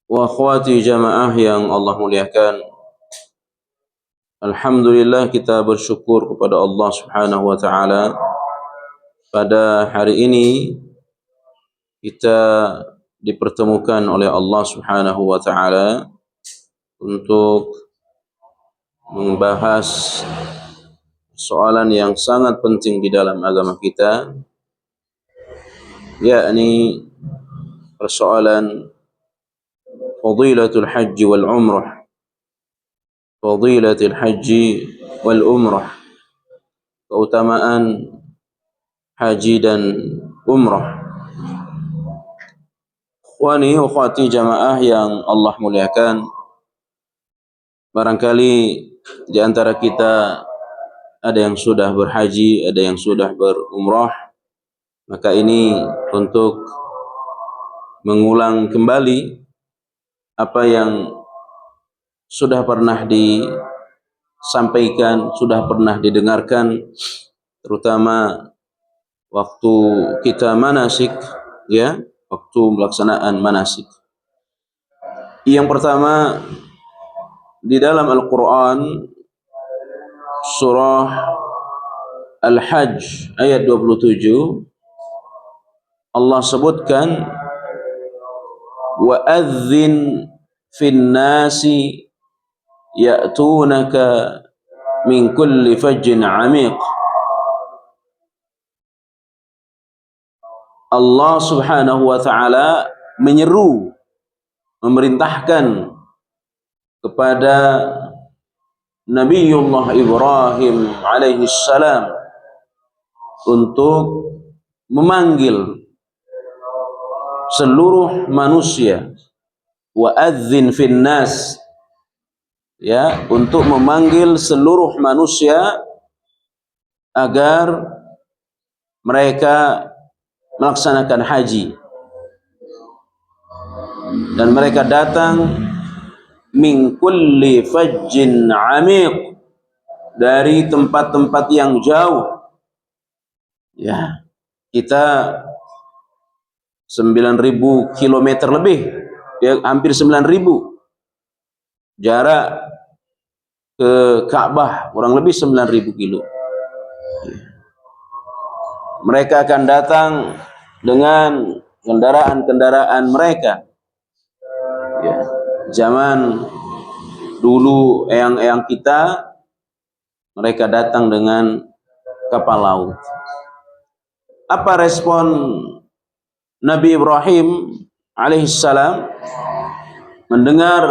Wa akhwati jamaah yang Allah muliakan, alhamdulillah kita bersyukur kepada Allah Subhanahu wa taala. Pada hari ini kita dipertemukan oleh Allah Subhanahu wa taala untuk membahas soalan yang sangat penting di dalam agama kita, yakni persoalan fadilatul haji wal umrah. Fadilatul haji wal umrah, keutamaan haji dan umrah. Ikhwani wa akhwati jamaah yang Allah muliakan, barangkali di antara kita ada yang sudah berhaji, ada yang sudah berumrah, maka ini untuk mengulang kembali apa yang sudah pernah disampaikan, sudah pernah didengarkan, terutama waktu kita manasik, ya, waktu pelaksanaan manasik. Yang pertama, di dalam Al-Quran surah Al-Hajj ayat 27 Allah sebutkan, wa adzin fin nasi ya'tunaka min kulli fajjin 'amiq. Allah Subhanahu wa taala menyeru, memerintahkan kepada Nabiullah Ibrahim alaihi salam untuk memanggil seluruh manusia, wa adzin fin nas, ya, untuk memanggil seluruh manusia agar mereka melaksanakan haji, dan mereka datang min kulli fajjin 'amiq, dari tempat-tempat yang jauh. Ya, kita 9.000 kilometer lebih, ya, hampir 9.000 jarak ke Ka'bah, kurang lebih 9.000 kilo. Mereka akan datang dengan kendaraan-kendaraan mereka. Ya, zaman dulu eyang-eyang kita, mereka datang dengan kapal laut. Apa respon Nabi Ibrahim alaihissalam mendengar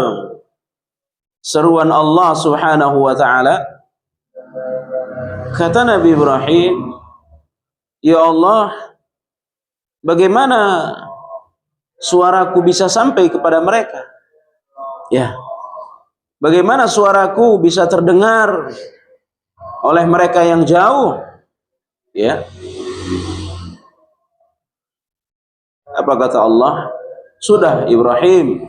seruan Allah Subhanahu wa taala? Kata Nabi Ibrahim, ya Allah, bagaimana suaraku bisa sampai kepada mereka? Ya, bagaimana suaraku bisa terdengar oleh mereka yang jauh? Ya, apa kata Allah? Sudah Ibrahim,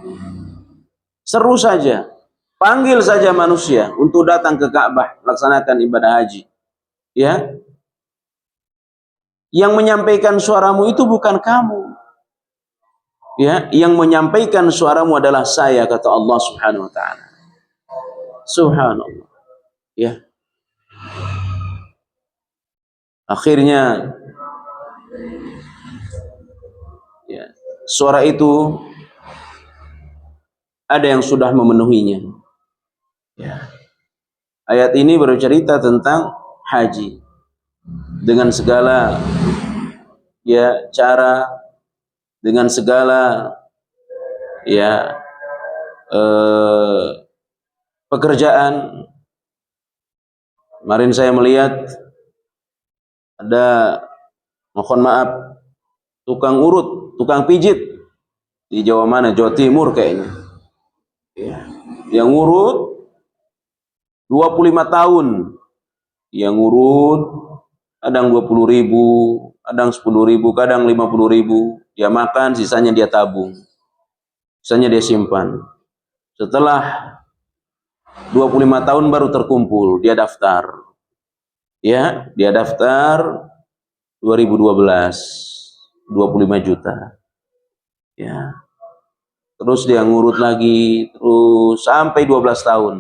seru saja, panggil saja manusia untuk datang ke Ka'bah melaksanakan ibadah haji. Ya, yang menyampaikan suaramu itu bukan kamu. Ya, yang menyampaikan suaramu adalah saya, kata Allah Subhanahu wa taala. Subhanallah. Ya. Akhirnya, ya, suara itu ada yang sudah memenuhinya. Ya. Ayat ini bercerita tentang haji dengan segala, ya, cara, dengan segala, ya, pekerjaan. Kemarin saya melihat ada, mohon maaf, tukang urut, tukang pijit di Jawa mana, Jawa Timur kayaknya. Ya, yang urut 25 tahun, yang urut kadang 20.000, kadang 10.000, kadang 50.000. Dia makan, sisanya dia tabung, sisanya dia simpan. Setelah 25 tahun baru terkumpul, dia daftar. Ya, dia daftar 2012, 25 juta. Ya. terus dia ngurut lagi, terus sampai 12 tahun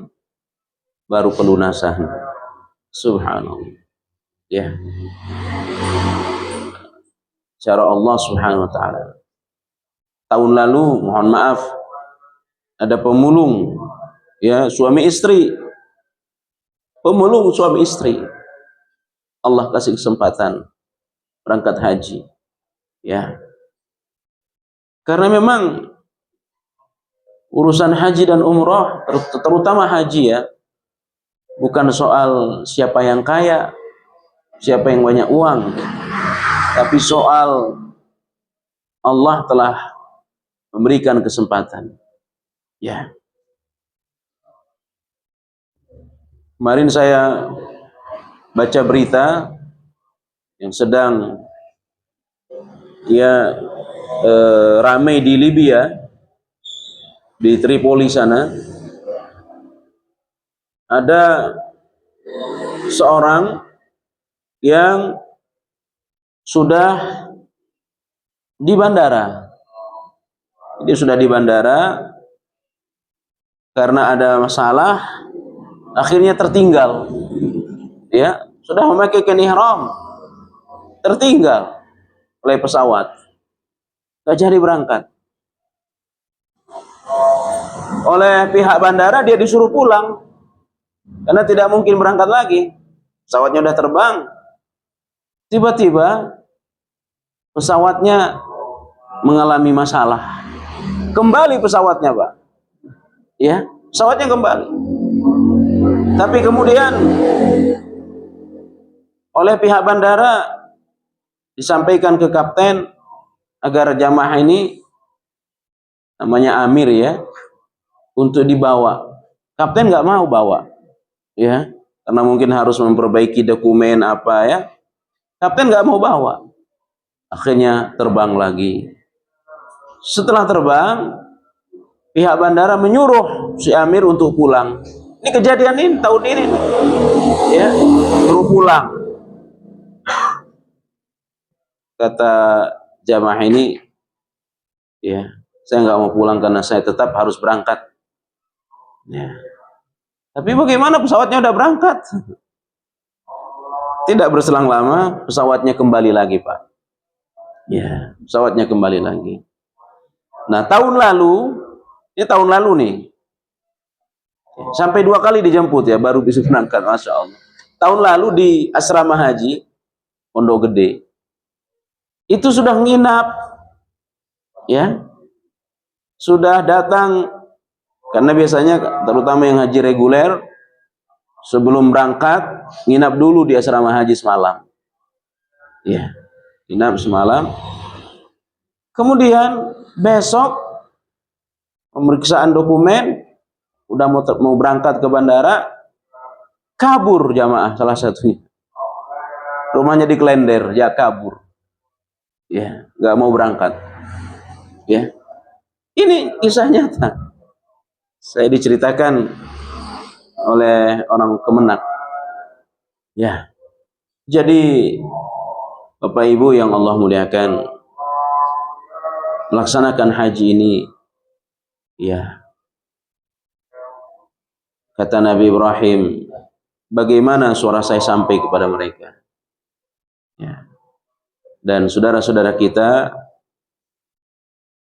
baru pelunasan. Subhanallah. Ya. Cara Allah Subhanahu wa taala. Tahun lalu, mohon maaf, ada pemulung, ya, suami istri. Pemulung suami istri. Allah kasih kesempatan berangkat haji. Ya. Karena memang urusan haji dan umroh, terutama haji ya, bukan soal siapa yang kaya, siapa yang banyak uang, tapi soal Allah telah memberikan kesempatan. Ya. Kemarin saya baca berita yang sedang ya ramai di Libya, di Tripoli sana. Ada seorang yang sudah di bandara. Dia sudah di bandara karena ada masalah, akhirnya tertinggal. Ya, sudah memakaikan ihram, tertinggal oleh pesawat. Gak jadi berangkat. Oleh pihak bandara dia disuruh pulang karena tidak mungkin berangkat lagi. Pesawatnya udah terbang. Tiba-tiba pesawatnya mengalami masalah. Kembali pesawatnya, Pak. Ya, pesawatnya kembali. Tapi kemudian oleh pihak bandara disampaikan ke kapten agar jamaah ini, namanya Amir ya, untuk dibawa. Kapten nggak mau bawa, ya, karena mungkin harus memperbaiki dokumen apa ya. Kapten nggak mau bawa. Akhirnya terbang lagi. Setelah terbang, pihak bandara menyuruh si Amir untuk pulang. Ini kejadian ini tahun ini, ya, suruh pulang. Kata jamaah ini, ya, saya nggak mau pulang karena saya tetap harus berangkat. Ya. Tapi bagaimana, pesawatnya udah berangkat? Tidak berselang lama, pesawatnya kembali lagi, Pak. Ya, pesawatnya kembali lagi. Nah, tahun lalu, ini tahun lalu nih, sampai 2 kali dijemput ya, baru bisa berangkat, Masya Allah. Tahun lalu di asrama haji Pondok Gede, itu sudah nginap, ya, sudah datang, karena biasanya terutama yang haji reguler sebelum berangkat nginap dulu di asrama haji semalam, ya, nginap semalam. Kemudian besok pemeriksaan dokumen, udah mau berangkat ke bandara, kabur jamaah salah satunya, rumahnya di Klender, ya kabur, ya, nggak mau berangkat, ya. Ini kisah nyata, saya diceritakan oleh orang Kemenak, ya. Jadi Bapak Ibu yang Allah muliakan, melaksanakan haji ini, ya, kata Nabi Ibrahim, bagaimana suara saya sampai kepada mereka, ya. Dan saudara-saudara kita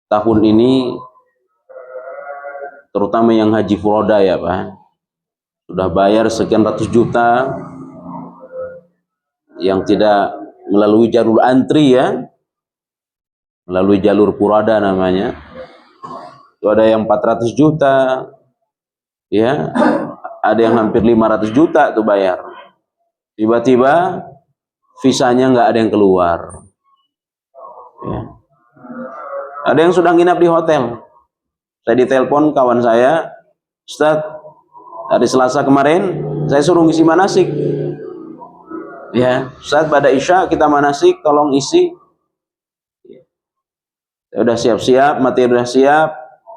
tahun ini, terutama yang haji furoda ya Pak, sudah bayar sekian ratus juta, yang tidak melalui jalur antri ya, melalui jalur furoda namanya, itu ada yang 400 juta, ya, ada yang hampir 500 juta tuh bayar. Tiba-tiba visanya nggak ada yang keluar, ya. Ada yang sudah nginap di hotel. Saya ditelepon kawan saya, Ustaz, hari Selasa kemarin saya suruh ngisi manasik, ya, Ustaz, pada Isya kita manasik, tolong isi. Saya udah siap-siap, materi sudah siap,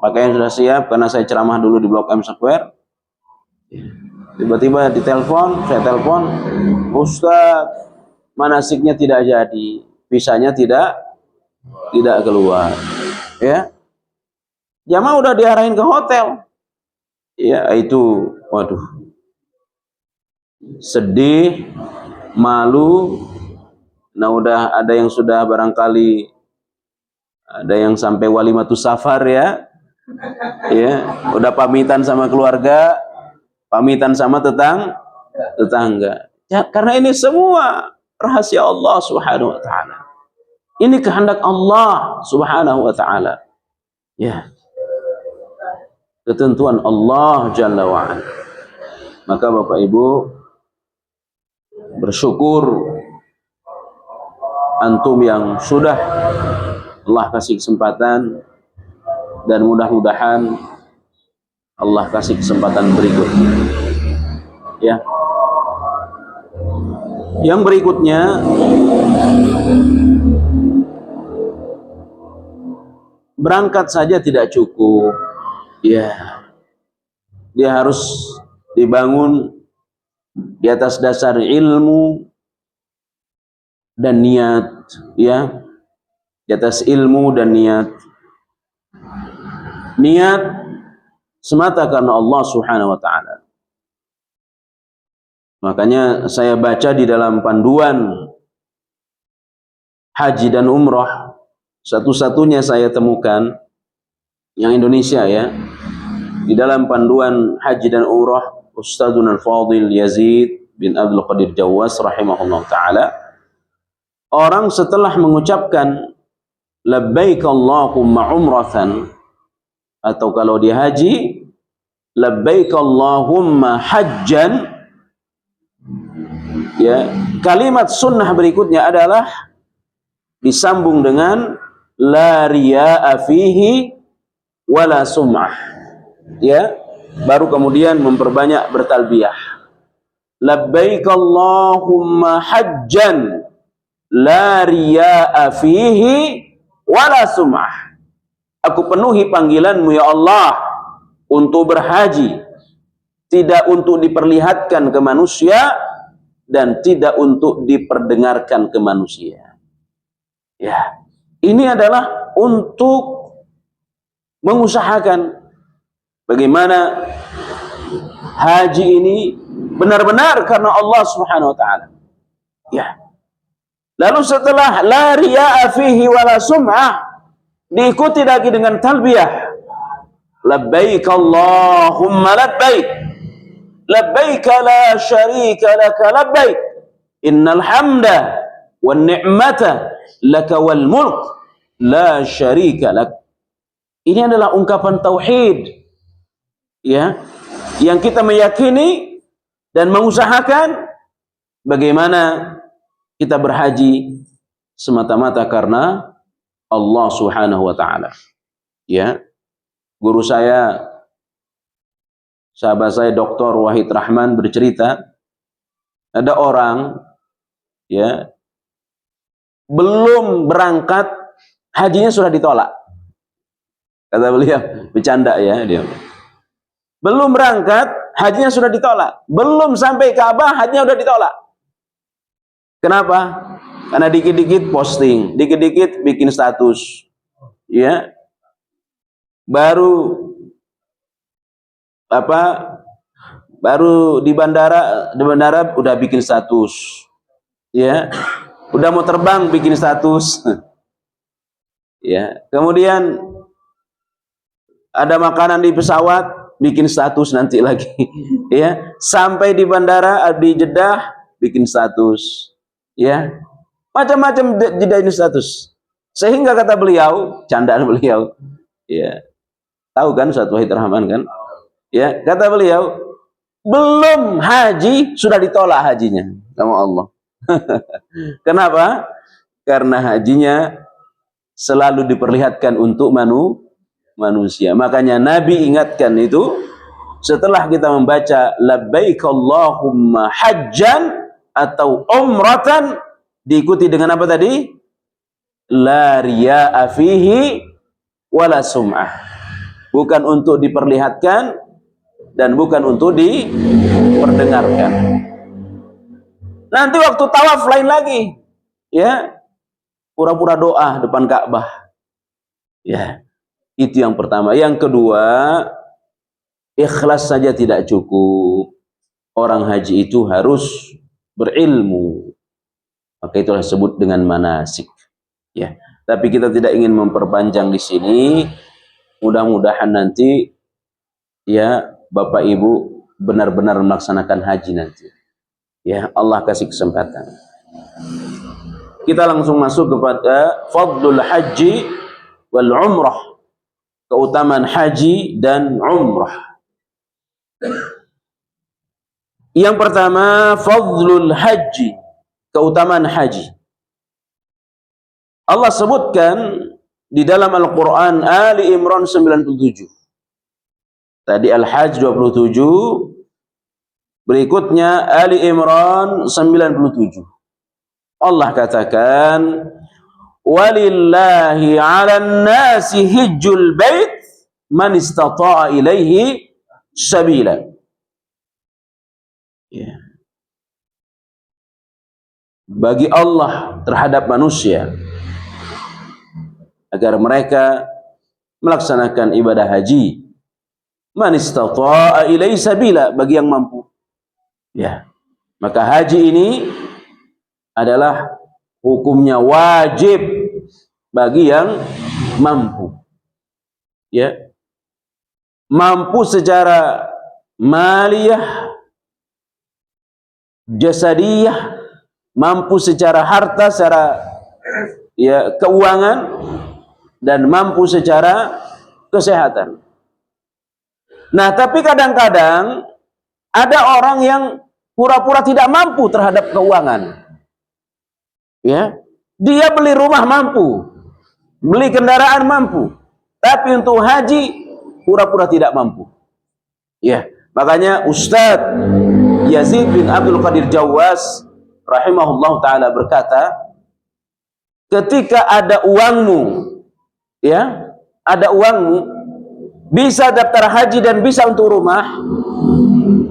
pakaian sudah siap, karena saya ceramah dulu di Blok M Square. Tiba-tiba ditelepon, saya telepon, Ustaz, manasiknya tidak jadi, visanya tidak keluar, ya. Jamaah udah diarahin ke hotel. Ya, itu waduh. Sedih, malu. Nah, udah ada yang sudah barangkali ada yang sampai walimatus safar ya. Ya, udah pamitan sama keluarga, pamitan sama tetangga. Ya, karena ini semua rahasia Allah Subhanahu wa taala. Ini kehendak Allah Subhanahu wa taala. Ya. Ketentuan Allah Jalla wa ala. Maka Bapak Ibu bersyukur antum yang sudah Allah kasih kesempatan, dan mudah-mudahan Allah kasih kesempatan berikutnya. Ya. Yang berikutnya berangkat saja tidak cukup. Ya. Dia harus dibangun di atas dasar ilmu dan niat, ya. Di atas ilmu dan niat. Niat semata karena Allah Subhanahu wa taala. Makanya saya baca di dalam panduan haji dan umrah, satu-satunya saya temukan yang Indonesia ya, di dalam panduan haji dan umrah Ustadzun Al-Fadil Yazid bin Abdul Qadir Jawas rahimahullah ta'ala, orang setelah mengucapkan labbaik Allahumma umratan, atau kalau dia haji labbaik Allahumma hajjan, ya, kalimat sunnah berikutnya adalah disambung dengan la riya'a fihi wala sum'ah, ya, baru kemudian memperbanyak bertalbiyah. Labbaik Allahumma hajjan la riya'a fihi wala sum'ah. Aku penuhi panggilanmu ya Allah untuk berhaji, tidak untuk diperlihatkan ke manusia dan tidak untuk diperdengarkan ke manusia. Ya, ini adalah untuk mengusahakan bagaimana haji ini benar-benar karena Allah Subhanahu wa taala. Ya. Lalu setelah la riya'a fihi wala sum'ah, diikuti lagi dengan talbiyah. Labbaik Allahumma labbaik. Labbaik la syarika laka labbaik. Innal hamda wan ni'mata laka wal mulk la syarika lak. Ini adalah ungkapan tauhid, ya, yang kita meyakini dan mengusahakan bagaimana kita berhaji semata-mata karena Allah Subhanahu wa taala. Ya. Guru saya, sahabat saya Dr. Wahid Rahman bercerita, ada orang ya belum berangkat hajinya sudah ditolak. Kata beliau, bercanda ya dia. Belum berangkat hajinya sudah ditolak. Belum sampai Ka'bah hajinya sudah ditolak. Kenapa? Karena dikit-dikit posting, dikit-dikit bikin status. Ya. Baru di bandara udah bikin status. Ya. Udah mau terbang bikin status. Ya. Kemudian ada makanan di pesawat, bikin status nanti lagi. Ya. Sampai di bandara di Jeddah bikin status. Ya. Macam-macam jadiin status. Sehingga kata beliau, candaan beliau, ya, tahu kan Ustaz Wahid Rahman kan? Ya, kata beliau, belum haji sudah ditolak hajinya sama Allah. Kenapa? Karena hajinya selalu diperlihatkan untuk manusia. Makanya Nabi ingatkan itu setelah kita membaca labbaik Allahumma hajjan atau umratan, diikuti dengan apa tadi? La riya'a fihi wala sum'ah. Bukan untuk diperlihatkan dan bukan untuk diperdengarkan. Nanti waktu tawaf lain lagi, ya, pura-pura doa depan Ka'bah, ya, Itu yang pertama. Yang kedua, ikhlas saja tidak cukup. Orang haji itu harus berilmu. Maka itulah disebut dengan manasik. Ya. Tapi kita tidak ingin memperpanjang di sini. Mudah-mudahan nanti ya Bapak Ibu benar-benar melaksanakan haji nanti. Ya, Allah kasih kesempatan. Kita langsung masuk kepada fadlul haji wal umrah. Keutamaan haji dan umrah. Yang pertama, fadlul haji, keutamaan haji. Allah sebutkan di dalam Al-Quran Ali Imran 97. Tadi Al-Hajj 27, berikutnya Ali Imran 97. Allah katakan, walillahi 'alan nasi hijjul bait man istata'a ilaihi sabila. Ya. Bagi Allah terhadap manusia agar mereka melaksanakan ibadah haji, man istata'a ilaihi sabila, bagi yang mampu. Ya. Maka haji ini adalah hukumnya wajib bagi yang mampu. Ya. Mampu secara maliyah, jasadiyah, mampu secara harta, secara ya keuangan, dan mampu secara kesehatan. Nah, tapi kadang-kadang ada orang yang pura-pura tidak mampu terhadap keuangan. Ya, dia beli rumah mampu, beli kendaraan mampu, tapi untuk haji pura-pura tidak mampu. Ya, makanya Ustadz Yazid bin Abdul Qadir Jawaz rahimahullah ta'ala berkata, ketika ada uangmu, ya, ada uangmu, bisa daftar haji dan bisa untuk rumah,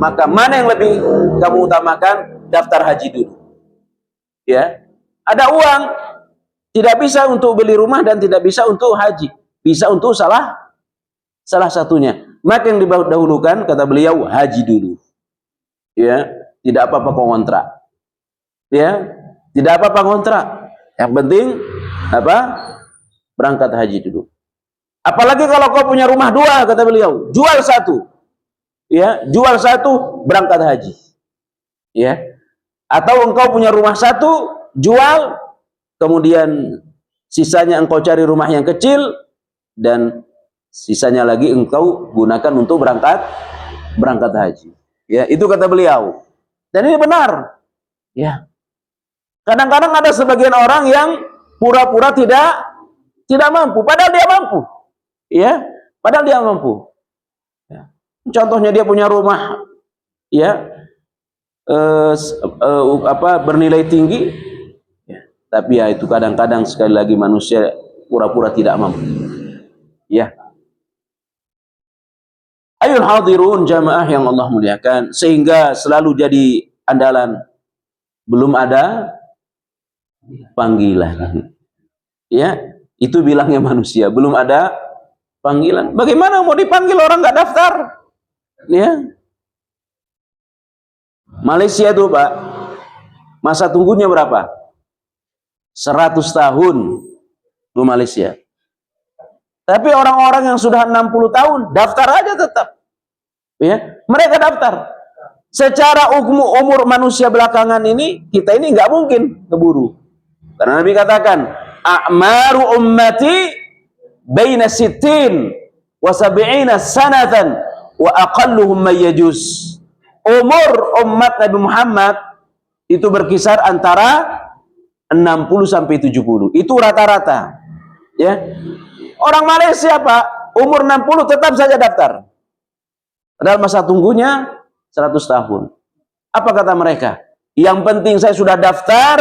maka mana yang lebih kamu utamakan? Daftar haji dulu. Ya, ada uang, tidak bisa untuk beli rumah dan tidak bisa untuk haji, bisa untuk salah satunya. Maka yang didahulukan, kata beliau, haji dulu. Ya, tidak apa-apa kontrak. Ya, tidak apa-apa kontrak. Yang penting apa? Berangkat haji dulu. Apalagi kalau kau punya rumah dua, kata beliau, jual satu. Ya, jual satu, berangkat haji. Ya. Atau engkau punya rumah satu, jual, kemudian sisanya engkau cari rumah yang kecil dan sisanya lagi engkau gunakan untuk berangkat haji. Ya, itu kata beliau. Dan ini benar. Ya. Kadang-kadang ada sebagian orang yang pura-pura tidak mampu, padahal dia mampu. Ya, padahal dia mampu. Ya. Contohnya dia punya rumah, ya, bernilai tinggi, ya. Tapi ya itu kadang-kadang sekali lagi manusia pura-pura tidak mampu. Ya. Ayul hadirun jamaah yang Allah muliakan, sehingga selalu jadi andalan. Belum ada panggilan. Ya, itu bilangnya manusia, belum ada panggilan. Bagaimana mau dipanggil orang nggak daftar? Ya. Malaysia tuh Pak, masa tunggunya berapa? 100 tahun tuh Malaysia. Tapi orang-orang yang sudah 60 tahun daftar aja tetap. Ya, mereka daftar. Secara umur manusia belakangan ini, kita ini nggak mungkin keburu. Karena Nabi katakan, a'maru ummati baina sittin wa sab'ina sanatan wa aqalluhum mayyajuz. Umur umat Nabi Muhammad itu berkisar antara 60 sampai 70. Itu rata-rata. Ya. Orang Malaysia Pak, umur 60 tetap saja daftar. Padahal masa tunggunya 100 tahun. Apa kata mereka? Yang penting saya sudah daftar,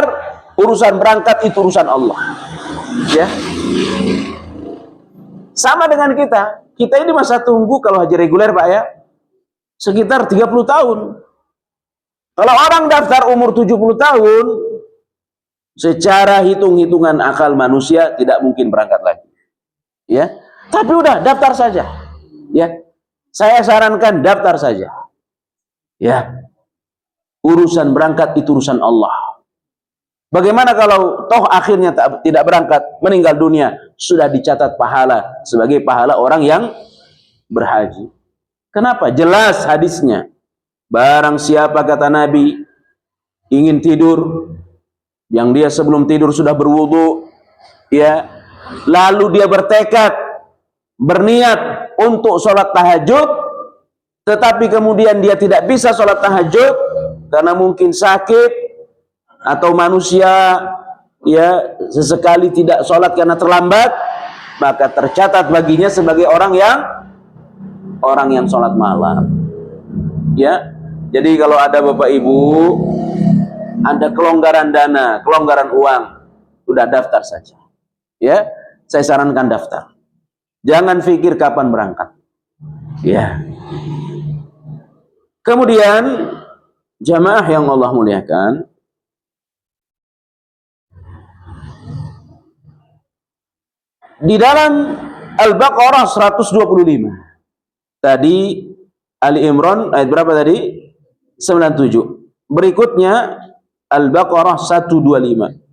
urusan berangkat itu urusan Allah. Ya. Sama dengan kita. Kita ini masa tunggu kalau haji reguler Pak ya, sekitar 30 tahun. Kalau orang daftar umur 70 tahun, secara hitung-hitungan akal manusia tidak mungkin berangkat lagi. Ya. Tapi udah daftar saja. Ya. Saya sarankan daftar saja. Ya. Urusan berangkat itu urusan Allah. Bagaimana kalau toh akhirnya tidak berangkat, meninggal dunia, sudah dicatat pahala sebagai pahala orang yang berhaji. Kenapa? Jelas hadisnya. Barang siapa, kata Nabi, ingin tidur, yang dia sebelum tidur sudah berwudu, ya, lalu dia bertekad, berniat untuk sholat tahajud, tetapi kemudian dia tidak bisa sholat tahajud karena mungkin sakit atau manusia ya sesekali tidak sholat karena terlambat, maka tercatat baginya sebagai orang yang sholat malam. Ya, jadi kalau ada bapak ibu, ada kelonggaran dana, kelonggaran uang, udah daftar saja. Ya, saya sarankan daftar. Jangan pikir kapan berangkat. Ya. Kemudian jamaah yang Allah muliakan, di dalam Al-Baqarah 125. Tadi Ali Imran ayat berapa tadi? 97. Berikutnya Al-Baqarah 125.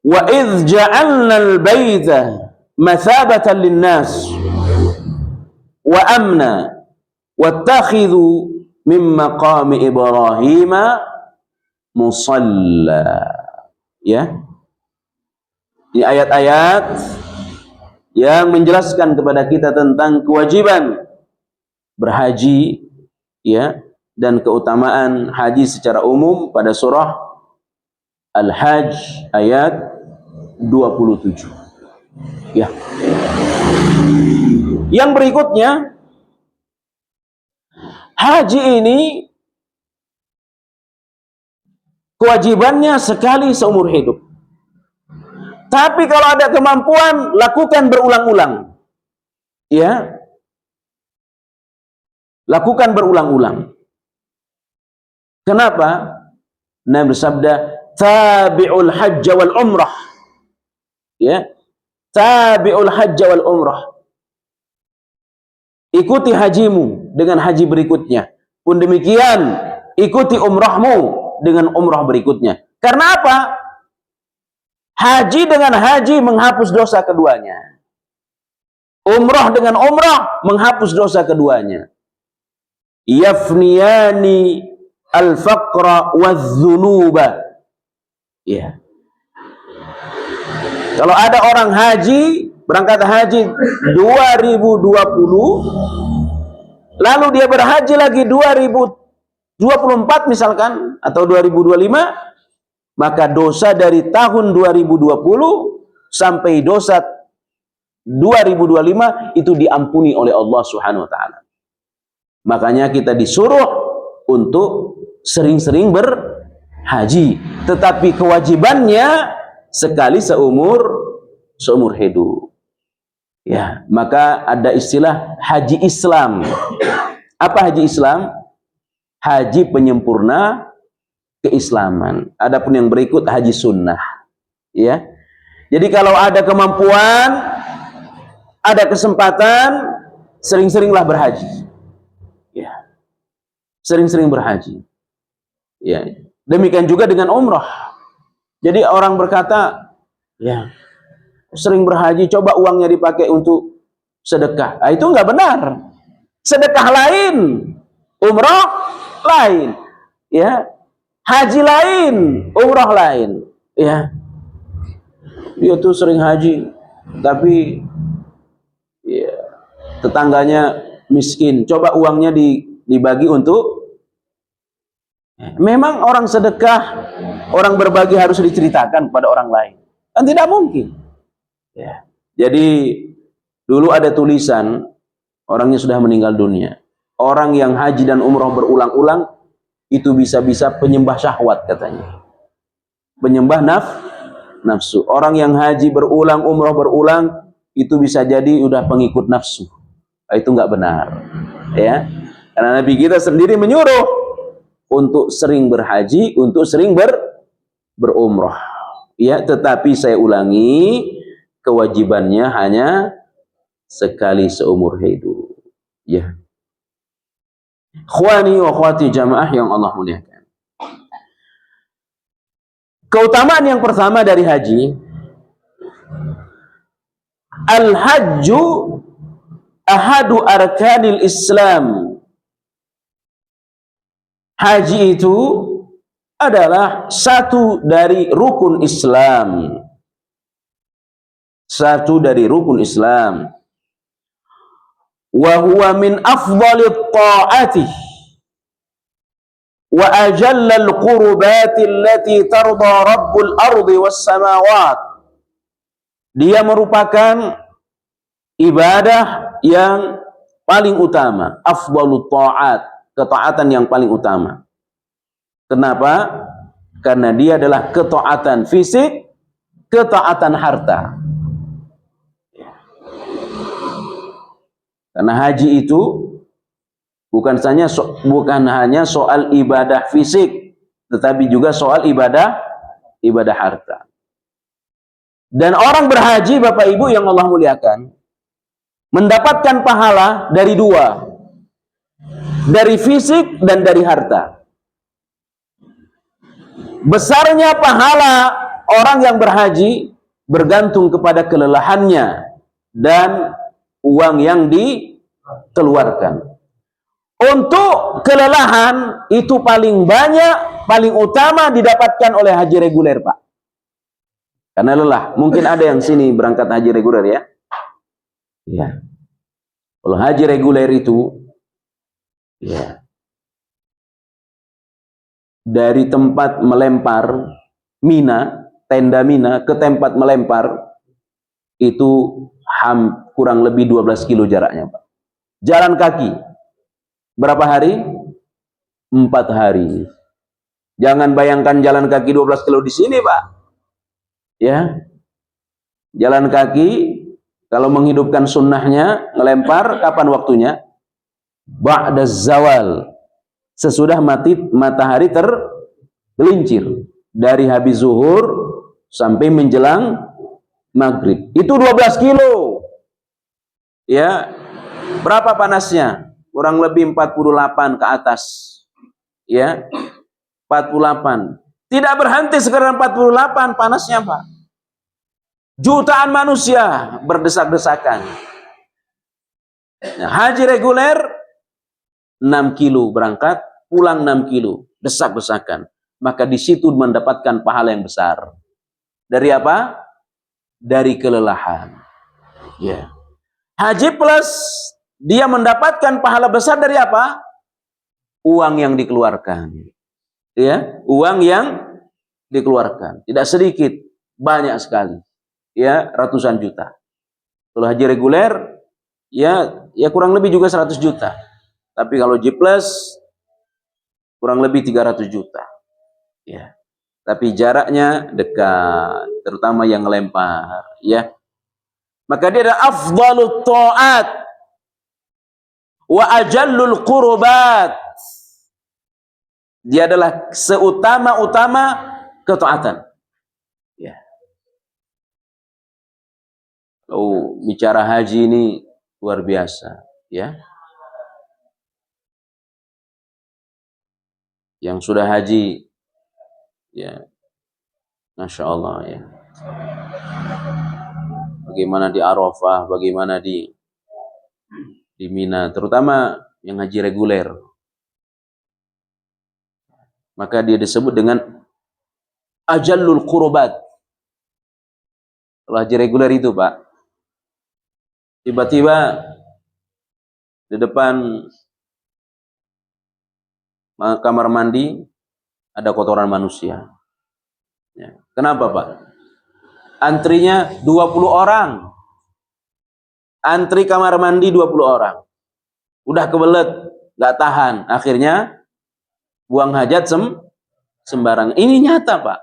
Wa idz ja'alna al-baita mathabatan lin-nas wa amna wattakhidhu min maqami Ibrahim musalla. Ya. Di ayat-ayat yang menjelaskan kepada kita tentang kewajiban berhaji, ya, dan keutamaan haji secara umum pada surah Al-Hajj ayat 27. Ya. Yang berikutnya, haji ini kewajibannya sekali seumur hidup. Tapi kalau ada kemampuan, lakukan berulang-ulang. Ya. Lakukan berulang-ulang. Kenapa? Nabi bersabda, tabi'ul hajj wal umrah. Ya. Tabi'ul hajj wal umrah. Ikuti hajimu dengan haji berikutnya. Pun demikian, ikuti umrahmu dengan umrah berikutnya. Karena apa? Haji dengan haji menghapus dosa keduanya. Umrah dengan umrah menghapus dosa keduanya. Yafniyani al-faqra wadh-dhunuba. Ya. Kalau ada orang haji, berangkat haji 2020, lalu dia berhaji lagi 2024 misalkan, atau 2025, maka dosa dari tahun 2020 sampai dosa 2025 itu diampuni oleh Allah Subhanahu wa taala. Makanya kita disuruh untuk sering-sering berhaji, tetapi kewajibannya sekali seumur hidup. Ya, maka ada istilah haji Islam. Apa haji Islam? Haji penyempurna keislaman. Adapun yang berikut haji sunnah. Ya. Jadi kalau ada kemampuan, ada kesempatan, sering-seringlah berhaji. Ya. Sering-sering berhaji. Ya. Demikian juga dengan umrah. Jadi orang berkata, ya, sering berhaji, coba uangnya dipakai untuk sedekah. Nah, itu enggak benar. Sedekah lain, umrah lain. Ya. Haji lain, umrah lain. Ya. Dia tuh sering haji, tapi ya, tetangganya miskin. Coba uangnya dibagi untuk, ya, memang orang sedekah, orang berbagi harus diceritakan kepada orang lain. Kan tidak mungkin. Ya. Jadi dulu ada tulisan, orangnya sudah meninggal dunia. Orang yang haji dan umrah berulang-ulang itu bisa-bisa penyembah syahwat katanya. Penyembah nafsu. Orang yang haji berulang, umrah berulang, itu bisa jadi udah pengikut nafsu. Itu enggak benar. Ya. Karena Nabi kita sendiri menyuruh untuk sering berhaji, untuk sering berumrah. Ya, tetapi saya ulangi, kewajibannya hanya sekali seumur hidup. Ya. Ikhwani wa akhwati jamaah yang Allah muliakan. Keutamaan yang pertama dari haji, al-hajju ahadu arkanil Islam. Haji itu adalah satu dari rukun Islam. Satu dari rukun Islam. Wa huwa min afdalit ta'ati wa ajallal qurbati allati tarda rabbul ardi was samawat. Dia merupakan ibadah yang paling utama, afdalut ta'at, ketaatan yang paling utama. Kenapa? Karena dia adalah ketaatan fisik, ketaatan harta. Karena haji itu bukan hanya soal ibadah fisik, tetapi juga soal ibadah harta. Dan orang berhaji, Bapak Ibu yang Allah muliakan, mendapatkan pahala dari dua, dari fisik dan dari harta. Besarnya pahala orang yang berhaji bergantung kepada kelelahannya dan uang yang dikeluarkan. Untuk kelelahan itu paling banyak, paling utama didapatkan oleh haji reguler, Pak. Karena lelah. Mungkin ada yang sini berangkat haji reguler ya. Ya. Kalau haji reguler itu ya, dari tempat melempar Mina, tenda Mina ke tempat melempar itu kurang lebih 12 kilo jaraknya, Pak. Jalan kaki berapa hari? 4 hari. Jangan bayangkan jalan kaki 12 kilo di sini, Pak. Ya. Jalan kaki kalau menghidupkan sunnahnya, ngelempar kapan waktunya? Ba'da zawal. Sesudah matahari tergelincir. Dari habis zuhur sampai menjelang maghrib. Itu 12 kilo. Ya. Berapa panasnya? Kurang lebih 48 ke atas. Ya. 48. Tidak berhenti sekedar 48 panasnya, Pak. Jutaan manusia berdesak-desakan. Nah, haji reguler 6 kilo berangkat, pulang 6 kilo, desak-desakan. Maka di situ mendapatkan pahala yang besar. Dari apa? Dari kelelahan. Ya. Haji plus dia mendapatkan pahala besar dari apa? Uang yang dikeluarkan. Ya, uang yang dikeluarkan. Tidak sedikit, banyak sekali. Ya, ratusan juta. Kalau haji reguler ya kurang lebih juga 100 juta. Tapi kalau G plus kurang lebih 300 juta. Ya. Tapi jaraknya dekat, terutama yang ngelempar, ya. Maka dia adalah afdalut ta'at wa ajallul qurbat. Dia adalah seutama-utama ketaatan. Ya. Oh, bicara haji ini luar biasa, ya. Yang sudah haji, ya, Masya Allah, ya. Bagaimana di Arafah, bagaimana di Mina, terutama yang haji reguler. Maka dia disebut dengan ajallul qurbat. Kalau haji reguler itu, Pak, tiba-tiba di depan kamar mandi ada kotoran manusia. Ya. Kenapa, Pak? Antrinya 20 orang. Antri kamar mandi 20 orang. Udah kebelet, nggak tahan. Akhirnya buang hajat sembarangan. Ini nyata, Pak.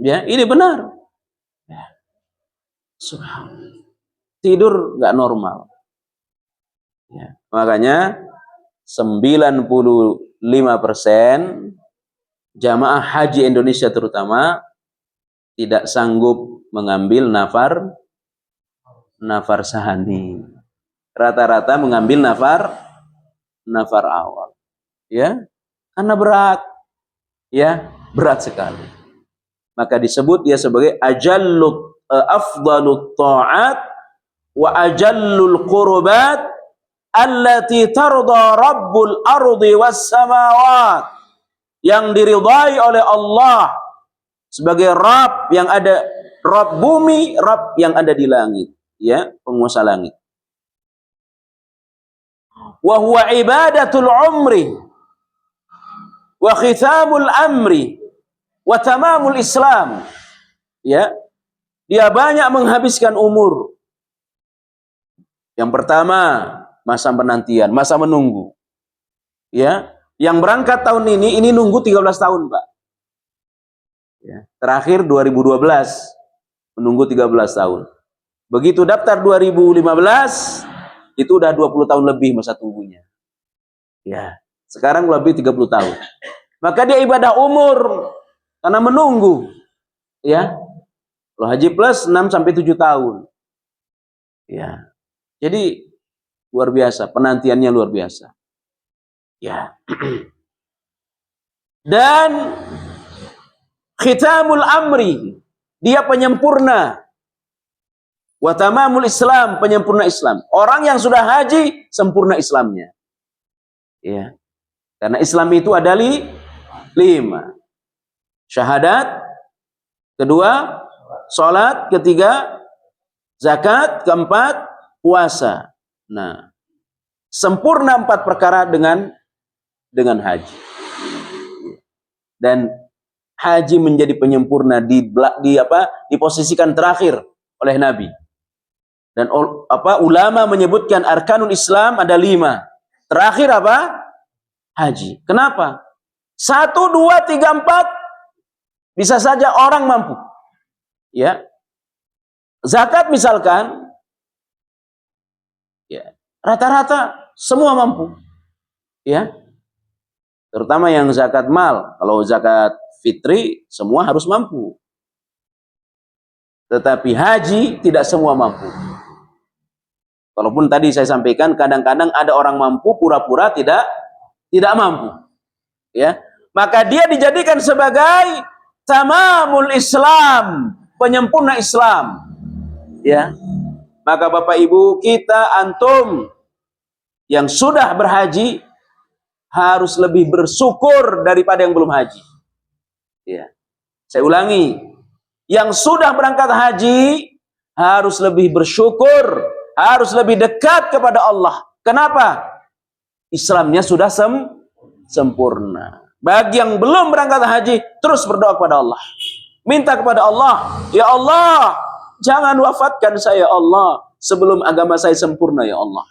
Ya, ini benar. Ya. Subhanallah. Tidur nggak normal. Ya. Makanya 95% jamaah haji Indonesia terutama tidak sanggup mengambil nafar sahani. Rata-rata mengambil nafar awal. Ya, karena berat. Ya, berat sekali. Maka disebut dia sebagai afdalut ta'at wa ajallul qurbat allati tarda rabbul ardi was samawat, yang diridhai oleh Allah sebagai Rabb yang ada, Rabb bumi, Rabb yang ada di langit, ya, penguasa langit. Wa huwa ibadatul umri wa khithamul amri wa tamamul Islam. Ya, dia banyak menghabiskan umur. Yang pertama, masa penantian, masa menunggu. Ya, yang berangkat tahun ini nunggu 13 tahun, Pak. Ya, terakhir 2012 menunggu 13 tahun. Begitu daftar 2015 itu udah 20 tahun lebih masa tunggunya. Ya, sekarang lebih 30 tahun. Maka dia ibadah umur karena menunggu. Ya. Kalau haji plus 6 sampai 7 tahun. Ya. Jadi luar biasa, penantiannya luar biasa. Ya. Dan khitamul amri, dia penyempurna. Wa tamamul Islam, penyempurna Islam. Orang yang sudah haji sempurna Islamnya. Ya. Karena Islam itu ada 5. Syahadat, kedua salat, ketiga zakat, keempat puasa. Nah, sempurna 4 perkara dengan haji. Dan haji menjadi penyempurna diposisikan terakhir oleh Nabi. Dan ulama menyebutkan arkanul Islam ada 5. Terakhir apa? Haji. Kenapa? 1, 2, 3, 4 bisa saja orang mampu. Ya. Zakat misalkan, ya, rata-rata semua mampu. Ya. Terutama yang zakat mal. Kalau zakat fitri semua harus mampu. Tetapi haji tidak semua mampu. Walaupun tadi saya sampaikan kadang-kadang ada orang mampu pura-pura tidak mampu. Ya. Maka dia dijadikan sebagai tamamul Islam, penyempurna Islam. Ya. Maka Bapak Ibu, kita antum yang sudah berhaji harus lebih bersyukur daripada yang belum haji. Ya. Saya ulangi, yang sudah berangkat haji harus lebih bersyukur, harus lebih dekat kepada Allah. Kenapa? Islamnya sudah sempurna. Bagi yang belum berangkat haji, terus berdoa kepada Allah. Minta kepada Allah, ya Allah, jangan wafatkan saya Allah sebelum agama saya sempurna ya Allah.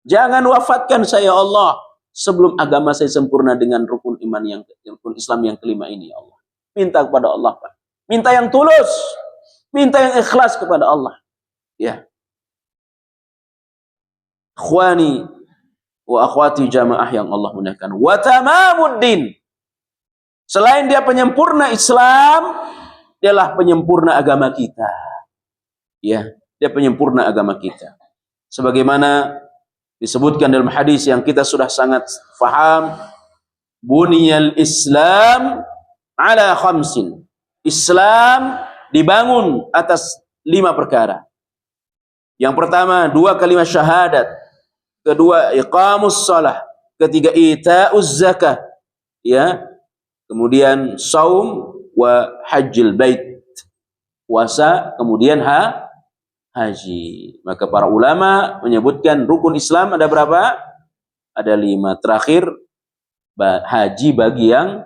Jangan wafatkan saya Allah sebelum agama saya sempurna dengan rukun Islam yang kelima ini ya Allah. Minta kepada Allah, Pak. Minta yang tulus, minta yang ikhlas kepada Allah. Ya. Ikhwani wa akhwati jamaah yang Allah muliakan. Wa tamamuddin. Selain dia penyempurna Islam, dialah penyempurna agama kita. Ya, dia penyempurna agama kita. Sebagaimana disebutkan dalam hadis yang kita sudah sangat faham, buniyal Islam ala khamsin. Islam dibangun atas 5 perkara. Yang pertama 2 kalimat syahadat, kedua iqamus shalah, ketiga ita'uz zakah, ya. Kemudian saum wa hajjil bait, puasa, kemudian haji. Maka para ulama menyebutkan rukun Islam ada berapa? Ada 5. Terakhir haji bagi yang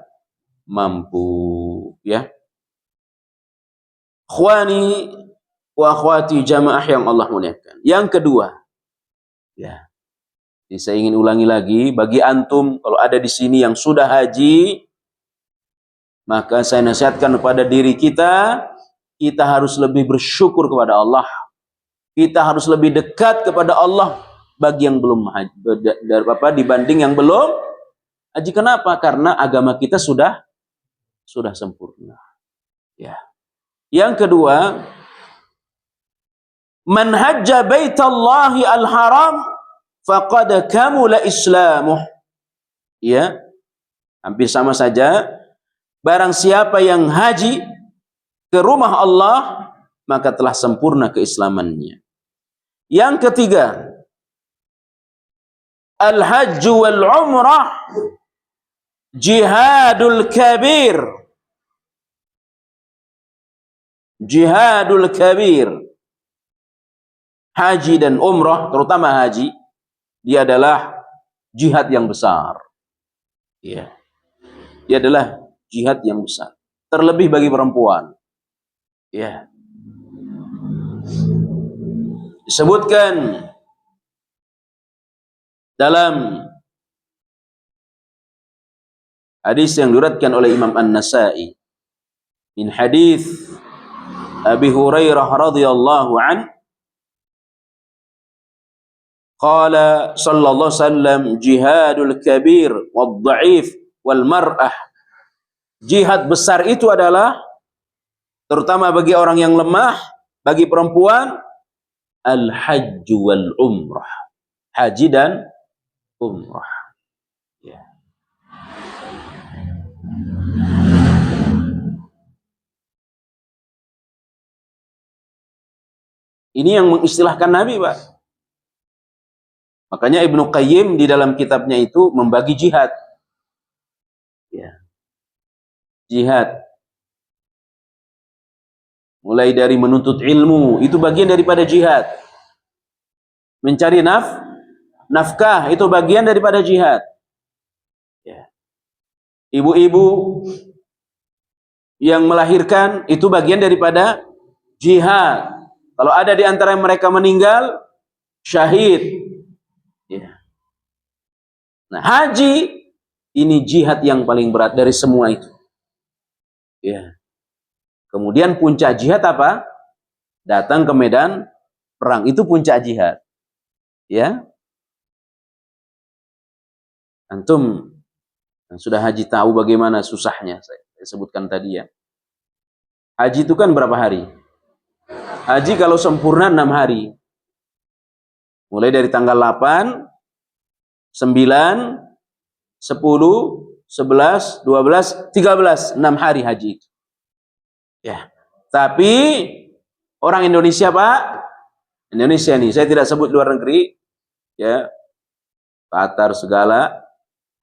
mampu, ya. Ikhwani wa akhwati jamaah yang Allah muliakan. Yang kedua, ya. Jadi saya ingin ulangi lagi, bagi antum kalau ada di sini yang sudah haji, maka saya nasihatkan kepada diri kita, kita harus lebih bersyukur kepada Allah. Kita harus lebih dekat kepada Allah bagi yang belum haji, dibanding yang belum haji. Kenapa? Karena agama kita sudah sempurna. Ya. Yang kedua, man hajja baitallahi al-haram faqad kamula islamuh. Ya, hampir sama saja. Barang siapa yang haji ke rumah Allah, maka telah sempurna keislamannya. Yang ketiga, al-hajju wal umrah jihadul kabir. Jihadul kabir. Haji dan umrah, terutama haji, dia adalah jihad yang besar. Ya. Dia adalah jihad yang besar. Terlebih bagi perempuan. Ya. Disebutkan dalam hadis yang diriwayatkan oleh Imam An-Nasa'i min hadis Abi Hurairah radhiyallahu an qala sallallahu alaihi wasallam jihadul kabir wad dha'if wal mar'ah. Jihad besar itu adalah terutama bagi orang yang lemah, bagi perempuan, al-hajju wal umrah. Haji dan umrah. Ya. Ini yang mengistilahkan Nabi, Pak. Makanya Ibnu Qayyim di dalam kitabnya itu membagi jihad. Ya. Jihad. Mulai dari menuntut ilmu, itu bagian daripada jihad. Mencari nafkah, itu bagian daripada jihad. Ya. Ibu-ibu yang melahirkan, itu bagian daripada jihad. Kalau ada di antara mereka meninggal, syahid. Ya. Nah, haji ini jihad yang paling berat dari semua itu. Ya. Kemudian puncak jihad apa? Datang ke medan perang, itu puncak jihad. Ya. Antum yang sudah haji tahu bagaimana susahnya, saya sebutkan tadi ya. Haji itu kan berapa hari? Haji kalau sempurna 6 hari. Mulai dari tanggal 8, 9, 10, 11, 12, 13, 6 hari haji itu. Ya. Tapi orang Indonesia, Pak, Indonesia nih, saya tidak sebut luar negeri, ya, Qatar segala,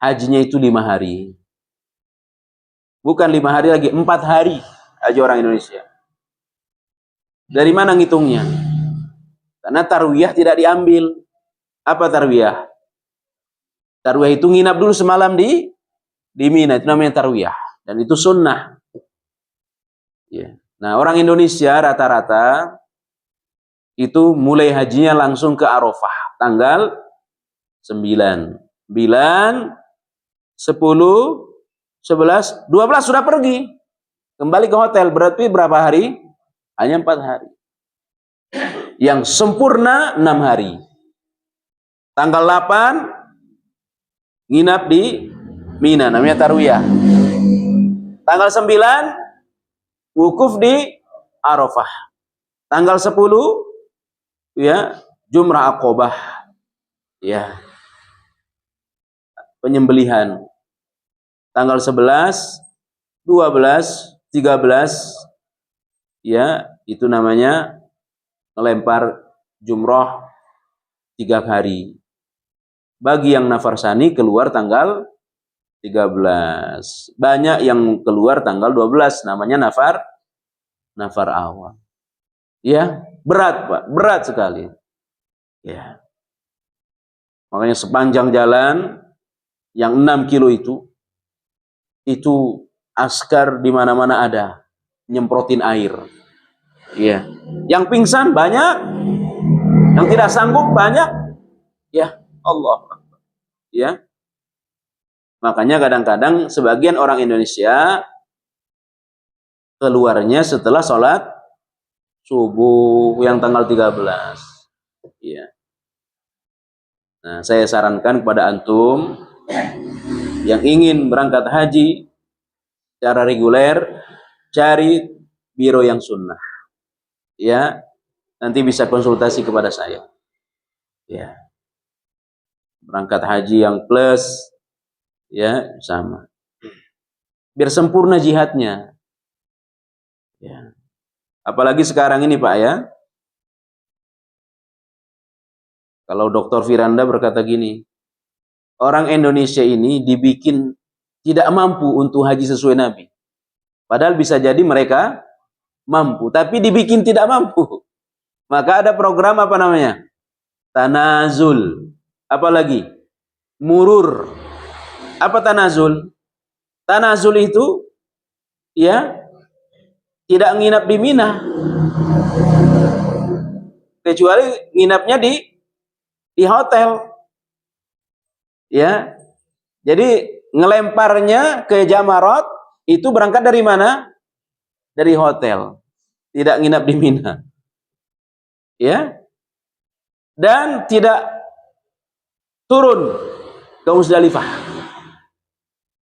hajinya itu 5 hari. Bukan 5 hari lagi, 4 hari haji orang Indonesia. Dari mana ngitungnya? Karena tarwiyah tidak diambil. Apa tarwiyah? Tarwiyah itu nginap dulu semalam di Mina, itu namanya tarwiyah. Dan itu sunnah. Ya. Nah, orang Indonesia rata-rata itu mulai hajinya langsung ke Arafah tanggal 9, 9, 10, 11, 12 sudah pergi. Kembali ke hotel, berarti berapa hari? Hanya 4 hari. Yang sempurna 6 hari. Tanggal 8 nginap di Mina, namanya tarwiyah. Tanggal 9 wukuf di Arafah. Tanggal 10 ya, Jumrah Aqobah. Ya. Penyembelihan. Tanggal 11, 12, 13 ya, itu namanya melempar jumroh 3 hari. Bagi yang nafarsani keluar tanggal 13. Banyak yang keluar tanggal 12, namanya nafar awal. Ya, berat, Pak, berat sekali. Ya. Makanya sepanjang jalan yang 6 kilo itu askar di mana-mana ada, nyemprotin air. Ya. Yang pingsan banyak, yang tidak sanggup banyak. Ya, Allah. Ya. Makanya kadang-kadang sebagian orang Indonesia keluarnya setelah sholat subuh yang tanggal 13. Ya. Nah, saya sarankan kepada antum yang ingin berangkat haji secara reguler, cari Biro yang sunnah. Ya, nanti bisa konsultasi kepada saya. Ya. Berangkat haji yang plus, ya, sama. Biar sempurna jihadnya. Ya. Apalagi sekarang ini Pak ya. Kalau Dr. Firanda berkata gini, orang Indonesia ini dibikin tidak mampu untuk haji sesuai Nabi. Padahal bisa jadi mereka mampu, tapi dibikin tidak mampu. Maka ada program apa namanya? Tanazul. Apalagi? Murur. Apa tanazul? Tanazul itu ya tidak nginap di Mina. Kecuali nginapnya di hotel. Ya. Jadi ngelemparnya ke Jamarat itu berangkat dari mana? Dari hotel. Tidak nginap di Mina. Ya. Dan tidak turun ke Musdalifah.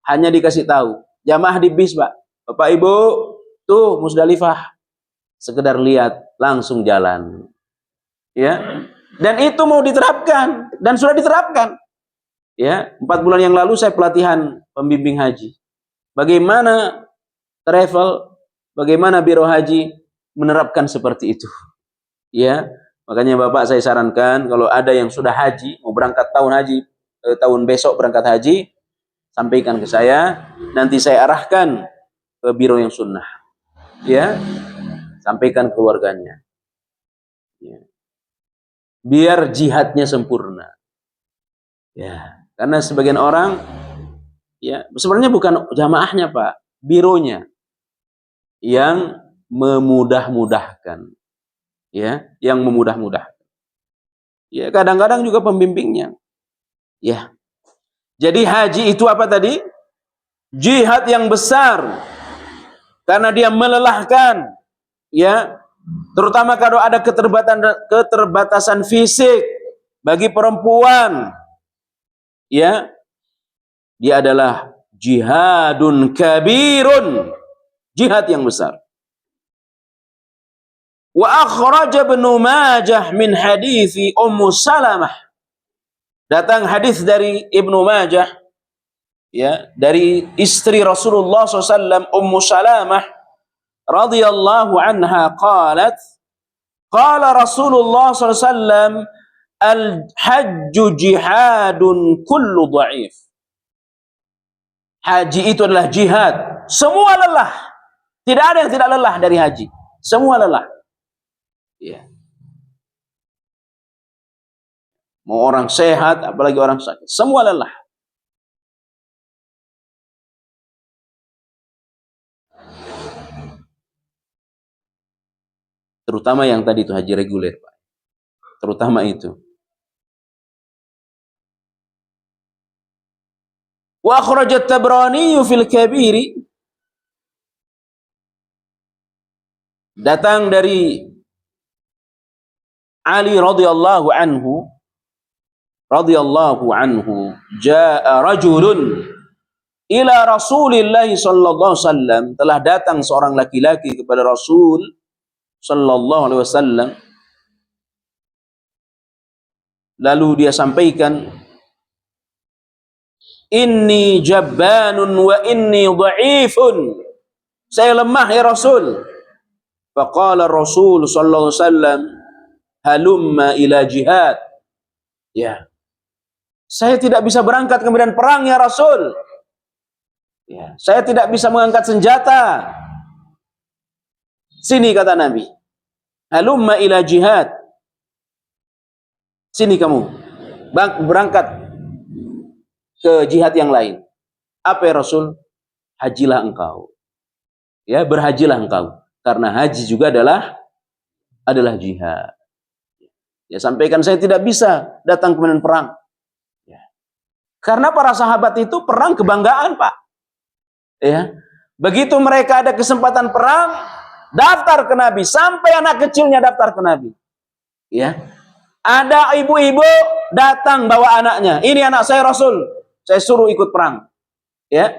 Hanya dikasih tahu, jamaah di bis, Pak. Bapak Ibu, tuh Musdalifah. Sekedar lihat, langsung jalan. Ya. Dan itu mau diterapkan dan sudah diterapkan. Ya, 4 bulan yang lalu saya pelatihan pembimbing haji. Bagaimana travel, bagaimana biro haji menerapkan seperti itu. Ya, makanya Bapak saya sarankan kalau ada yang sudah haji, mau berangkat tahun haji, tahun besok berangkat haji, sampaikan ke saya, nanti saya arahkan ke biro yang sunnah. Ya, sampaikan keluarganya. Ya. Biar jihadnya sempurna. Ya, karena sebagian orang ya sebenarnya bukan jamaahnya Pak, bironya yang memudah-mudahkan. Ya, yang memudah-mudahkan. Ya, kadang-kadang juga pembimbingnya. Ya. Jadi haji itu apa tadi? Jihad yang besar. Karena dia melelahkan, ya. Terutama kalau ada keterbatasan fisik bagi perempuan. Ya. Dia adalah jihadun kabirun. Jihad yang besar. Wa akhraja Ibnu Majah min hadithi Ummu Salamah. Datang hadis dari Ibnu Majah, ya, dari istri Rasulullah SAW, Ummu Salamah radhiyallahu anha qalat, qala Rasulullah SAW, al-hajju jihadun kullu dha'if. Haji itu adalah jihad. Semua lelah. Tidak ada yang tidak lelah dari haji. Semua lelah. Ya. Mau orang sehat, apalagi orang sakit, semua lelah. Terutama yang tadi itu haji reguler, Pak. Terutama itu. Wa akhrajat Tabrani fil Kabiri. Datang dari Ali radhiyallahu anhu, jaa rajulun ila Rasulillah sallallahu alaihi wasallam, telah datang seorang laki-laki kepada Rasul sallallahu alaihi wasallam, lalu dia sampaikan, inni jabbanun wa inni dha'ifun, saya lemah ya Rasul. Faqala Rasul sallallahu alaihi wasallam, halumma ila jihad. Ya. Saya tidak bisa berangkat ke medan perang ya Rasul. Ya, saya tidak bisa mengangkat senjata. Sini kata Nabi. Halumma ila jihad. Sini kamu. Berangkat ke jihad yang lain. Apa ya Rasul? Hajilah engkau. Ya, berhajilah engkau. Karena haji juga adalah jihad. Ya, sampaikan saya tidak bisa datang ke medan perang. Ya. Karena para sahabat itu perang kebanggaan, Pak. Ya. Begitu mereka ada kesempatan perang, daftar ke Nabi, sampai anak kecilnya daftar ke Nabi. Ya. Ada ibu-ibu datang bawa anaknya. Ini anak saya Rasul, saya suruh ikut perang. Ya.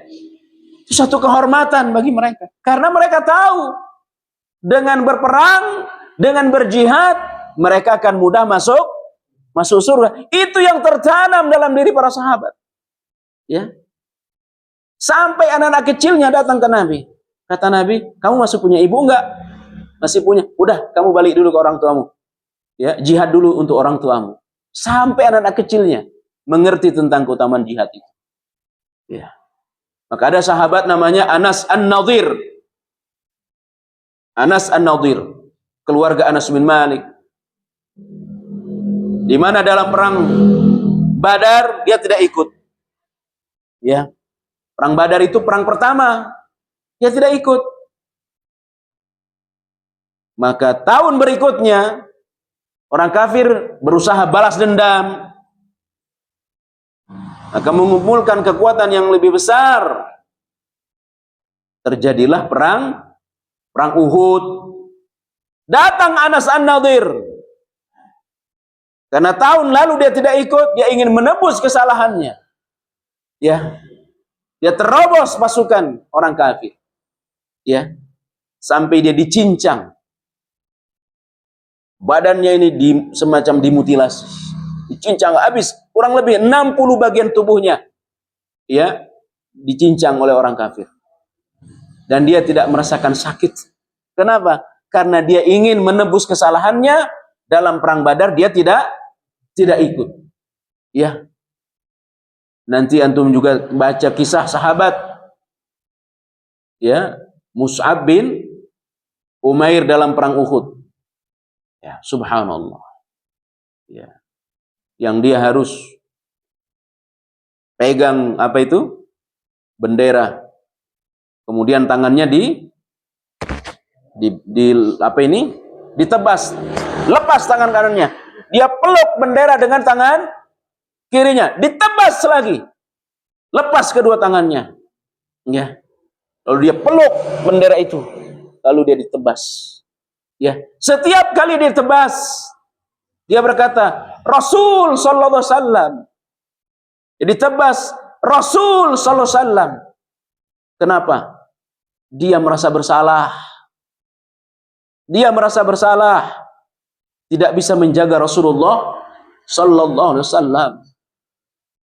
Itu satu kehormatan bagi mereka. Karena mereka tahu dengan berperang, dengan berjihad, mereka akan mudah masuk surga. Itu yang tertanam dalam diri para sahabat. Ya. Sampai anak-anak kecilnya datang ke Nabi. Kata Nabi, kamu masih punya ibu enggak? Masih punya. Udah, kamu balik dulu ke orang tuamu. Ya, jihad dulu untuk orang tuamu. Sampai anak-anak kecilnya mengerti tentang keutamaan jihad itu. Ya. Maka ada sahabat namanya Anas An-Nadhir. Anas An-Nadhir, keluarga Anas bin Malik. Di mana dalam perang Badar dia tidak ikut. Ya. Perang Badar itu perang pertama. Dia tidak ikut. Maka tahun berikutnya orang kafir berusaha balas dendam. Maka mengumpulkan kekuatan yang lebih besar. Terjadilah perang Uhud. Datang Anas An-Nadhir. Karena tahun lalu dia tidak ikut, dia ingin menebus kesalahannya. Ya. Dia terobos pasukan orang kafir. Ya. Sampai dia dicincang. Badannya ini semacam dimutilasi. Dicincang habis, kurang lebih 60 bagian tubuhnya. Ya, dicincang oleh orang kafir. Dan dia tidak merasakan sakit. Kenapa? Karena dia ingin menebus kesalahannya. Dalam perang Badar dia tidak ikut. Ya. Nanti antum juga baca kisah sahabat. Ya, Mus'ab bin Umair dalam perang Uhud. Ya, subhanallah. Ya. Yang dia harus pegang apa itu? Bendera. Kemudian tangannya apa ini? Ditebas. Lepas tangan kanannya. Dia peluk bendera dengan tangan kirinya. Ditebas lagi. Lepas kedua tangannya. Ya. Lalu dia peluk bendera itu. Lalu dia ditebas. Ya. Setiap kali dia ditebas, dia berkata, Rasul sallallahu alaihi wasallam. Jadi tebas Rasul sallallahu alaihi wasallam. Kenapa? Dia merasa bersalah. Dia merasa bersalah. Tidak bisa menjaga Rasulullah sallallahu alaihi wasallam.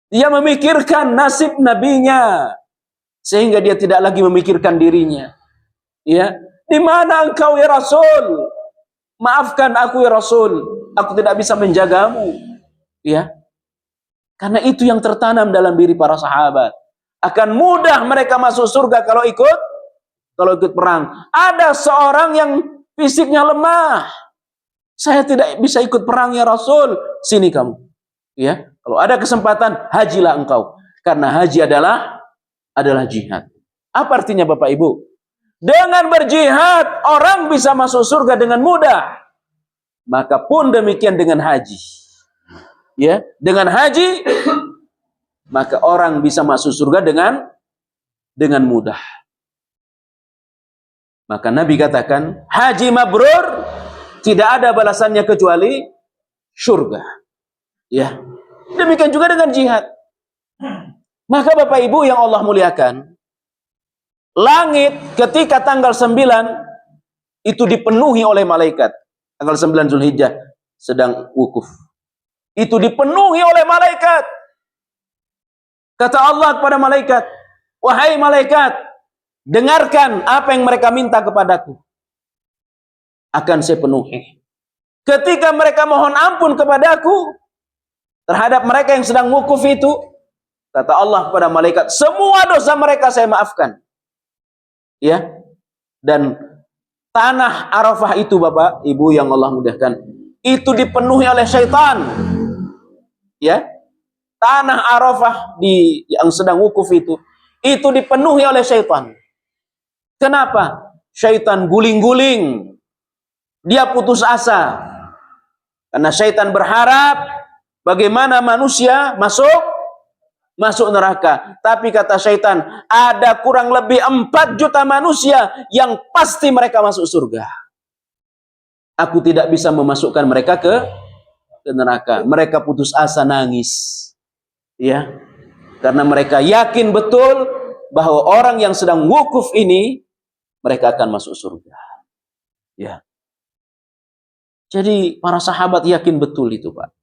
Dia memikirkan nasib nabinya sehingga dia tidak lagi memikirkan dirinya. Ya, di mana engkau ya Rasul? Maafkan aku ya Rasul, aku tidak bisa menjagamu. Ya. Karena itu yang tertanam dalam diri para sahabat. Akan mudah mereka masuk surga kalau ikut perang. Ada seorang yang fisiknya lemah. Saya tidak bisa ikut perang ya Rasul. Sini kamu. Ya, kalau ada kesempatan hajilah engkau. Karena haji adalah jihad. Apa artinya Bapak Ibu? Dengan berjihad orang bisa masuk surga dengan mudah. Maka pun demikian dengan haji. Ya, dengan haji maka orang bisa masuk surga dengan mudah. Maka Nabi katakan, haji mabrur tidak ada balasannya kecuali surga. Ya. Demikian juga dengan jihad. Maka Bapak Ibu yang Allah muliakan, langit ketika tanggal 9 itu dipenuhi oleh malaikat. Tanggal 9 Zulhijjah sedang wukuf. Itu dipenuhi oleh malaikat. Kata Allah kepada malaikat, wahai malaikat, dengarkan apa yang mereka minta kepadaku. Akan saya penuhi. Ketika mereka mohon ampun kepadaku terhadap mereka yang sedang wukuf itu, kata Allah kepada malaikat, semua dosa mereka saya maafkan. Ya. Dan tanah Arafah itu Bapak, Ibu yang Allah mudahkan, itu dipenuhi oleh syaitan. Ya. Tanah Arafah yang sedang wukuf itu dipenuhi oleh syaitan. Kenapa? Syaitan guling-guling. Dia putus asa. Karena syaitan berharap bagaimana manusia masuk neraka. Tapi kata syaitan, ada kurang lebih 4 juta manusia yang pasti mereka masuk surga. Aku tidak bisa memasukkan mereka ke neraka. Mereka putus asa, nangis. Ya. Karena mereka yakin betul bahwa orang yang sedang wukuf ini mereka akan masuk surga. Ya. Jadi para sahabat yakin betul itu, Pak.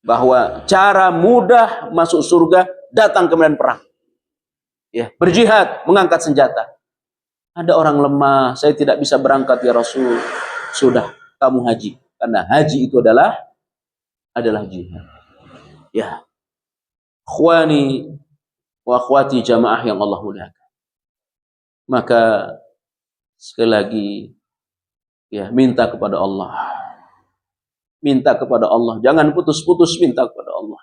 Bahwa cara mudah masuk surga datang kemudian perang. Ya, berjihad, mengangkat senjata. Ada orang lemah, saya tidak bisa berangkat ya Rasul. Sudah, kamu haji. Karena haji itu adalah jihad. Ya. Ikhwani wa akhwati jamaah yang Allah muliakan. Maka sekali lagi ya, minta kepada Allah. Minta kepada Allah, jangan putus-putus minta kepada Allah.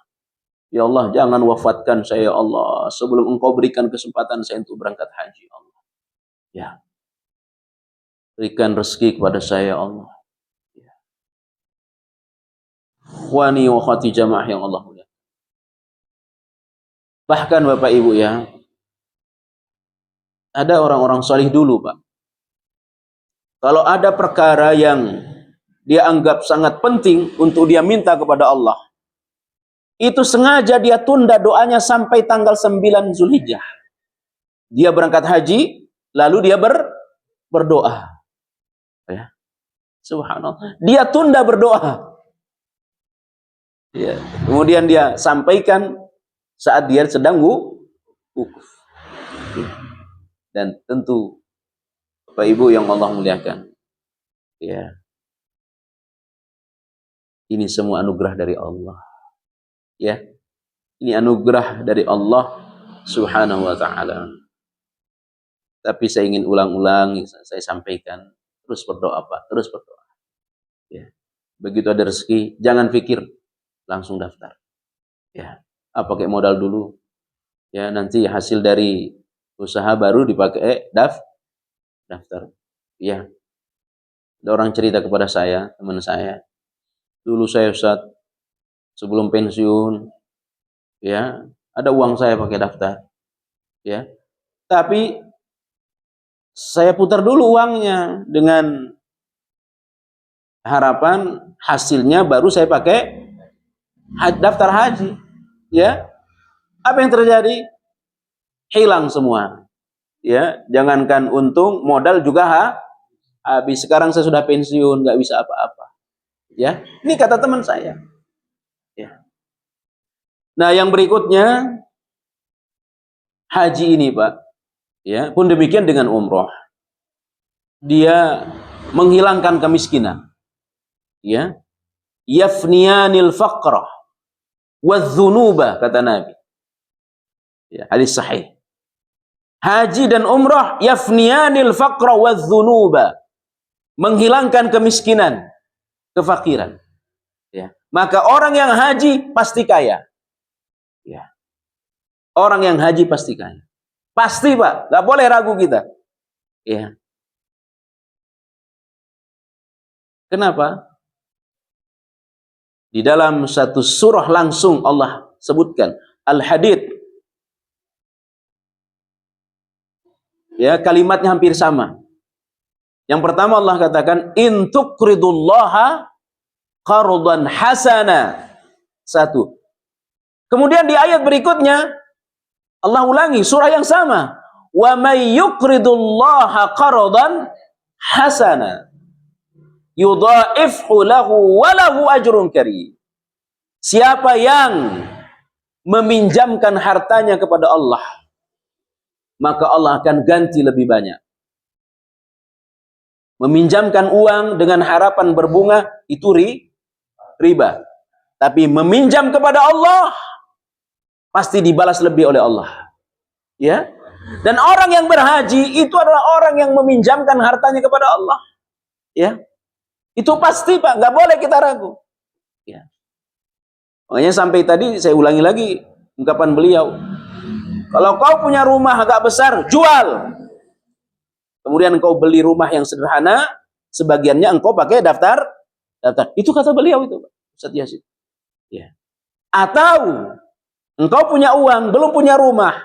Ya Allah, jangan wafatkan saya ya Allah sebelum Engkau berikan kesempatan saya untuk berangkat haji ya Allah. Ya. Berikan rezeki kepada saya ya Allah. Ya. Ikhwani wa akhwati jamaah yang Allah muliakan. Bahkan Bapak Ibu ya, ada orang-orang salih dulu, Pak. Kalau ada perkara yang dia anggap sangat penting untuk dia minta kepada Allah, itu sengaja dia tunda doanya sampai tanggal 9 Zulhijjah. Dia berangkat haji, lalu dia berdoa. Ya. Subhanallah. Dia tunda berdoa. Ya. Kemudian dia sampaikan saat dia sedang wukuf. Dan tentu Bapak Ibu yang Allah muliakan, ya, ini semua anugerah dari Allah. Ya, ini anugerah dari Allah Subhanahu wa Ta'ala. Tapi saya ingin ulang-ulang, saya sampaikan, terus berdoa Pak, terus berdoa. Ya, begitu ada rezeki, jangan pikir langsung daftar. Ya, pakai modal dulu. Ya, nanti hasil dari usaha baru dipakai daftar. Ya, ada orang cerita kepada saya, teman saya, dulu saya Ustaz, sebelum pensiun, ya, ada uang saya pakai daftar, ya, tapi saya putar dulu uangnya dengan harapan hasilnya baru saya pakai daftar haji, ya. Apa yang terjadi? Hilang semua, ya. Jangankan untung, modal juga habis. Sekarang saya sudah pensiun, nggak bisa apa-apa, ya. Ini kata teman saya, ya. Nah, yang berikutnya haji ini, Pak, ya, pun demikian dengan umroh. Dia menghilangkan kemiskinan, ya. Yafniyanil faqrah wadzunuba, kata Nabi. Ya, hadis sahih. Haji dan umrah yafniyanil faqra wadzunuba, menghilangkan kemiskinan, kefakiran. Ya. Maka orang yang haji pasti kaya. Ya. Orang yang haji pasti kaya. Pasti, Pak, nggak boleh ragu kita. Ya. Kenapa? Di dalam satu surah langsung Allah sebutkan Al-Hadid. Ya, kalimatnya hampir sama. Yang pertama Allah katakan in tuqridullaha qardan hasana. Satu. Kemudian di ayat berikutnya Allah ulangi surah yang sama. Wa may yuqridullaha qardan hasana yudha'ifhu lahu wa lahu ajrun karim. Siapa yang meminjamkan hartanya kepada Allah, maka Allah akan ganti lebih banyak. Meminjamkan uang dengan harapan berbunga itu riba. Tapi meminjam kepada Allah pasti dibalas lebih oleh Allah. Ya. Dan orang yang berhaji itu adalah orang yang meminjamkan hartanya kepada Allah. Ya. Itu pasti, Pak, nggak boleh kita ragu. Ya. Makanya sampai tadi saya ulangi lagi ungkapan beliau. Kalau kau punya rumah agak besar, jual. Kemudian engkau beli rumah yang sederhana, sebagiannya engkau pakai daftar. Itu kata beliau itu, Ustaz Yasin. Ya. Atau engkau punya uang, belum punya rumah.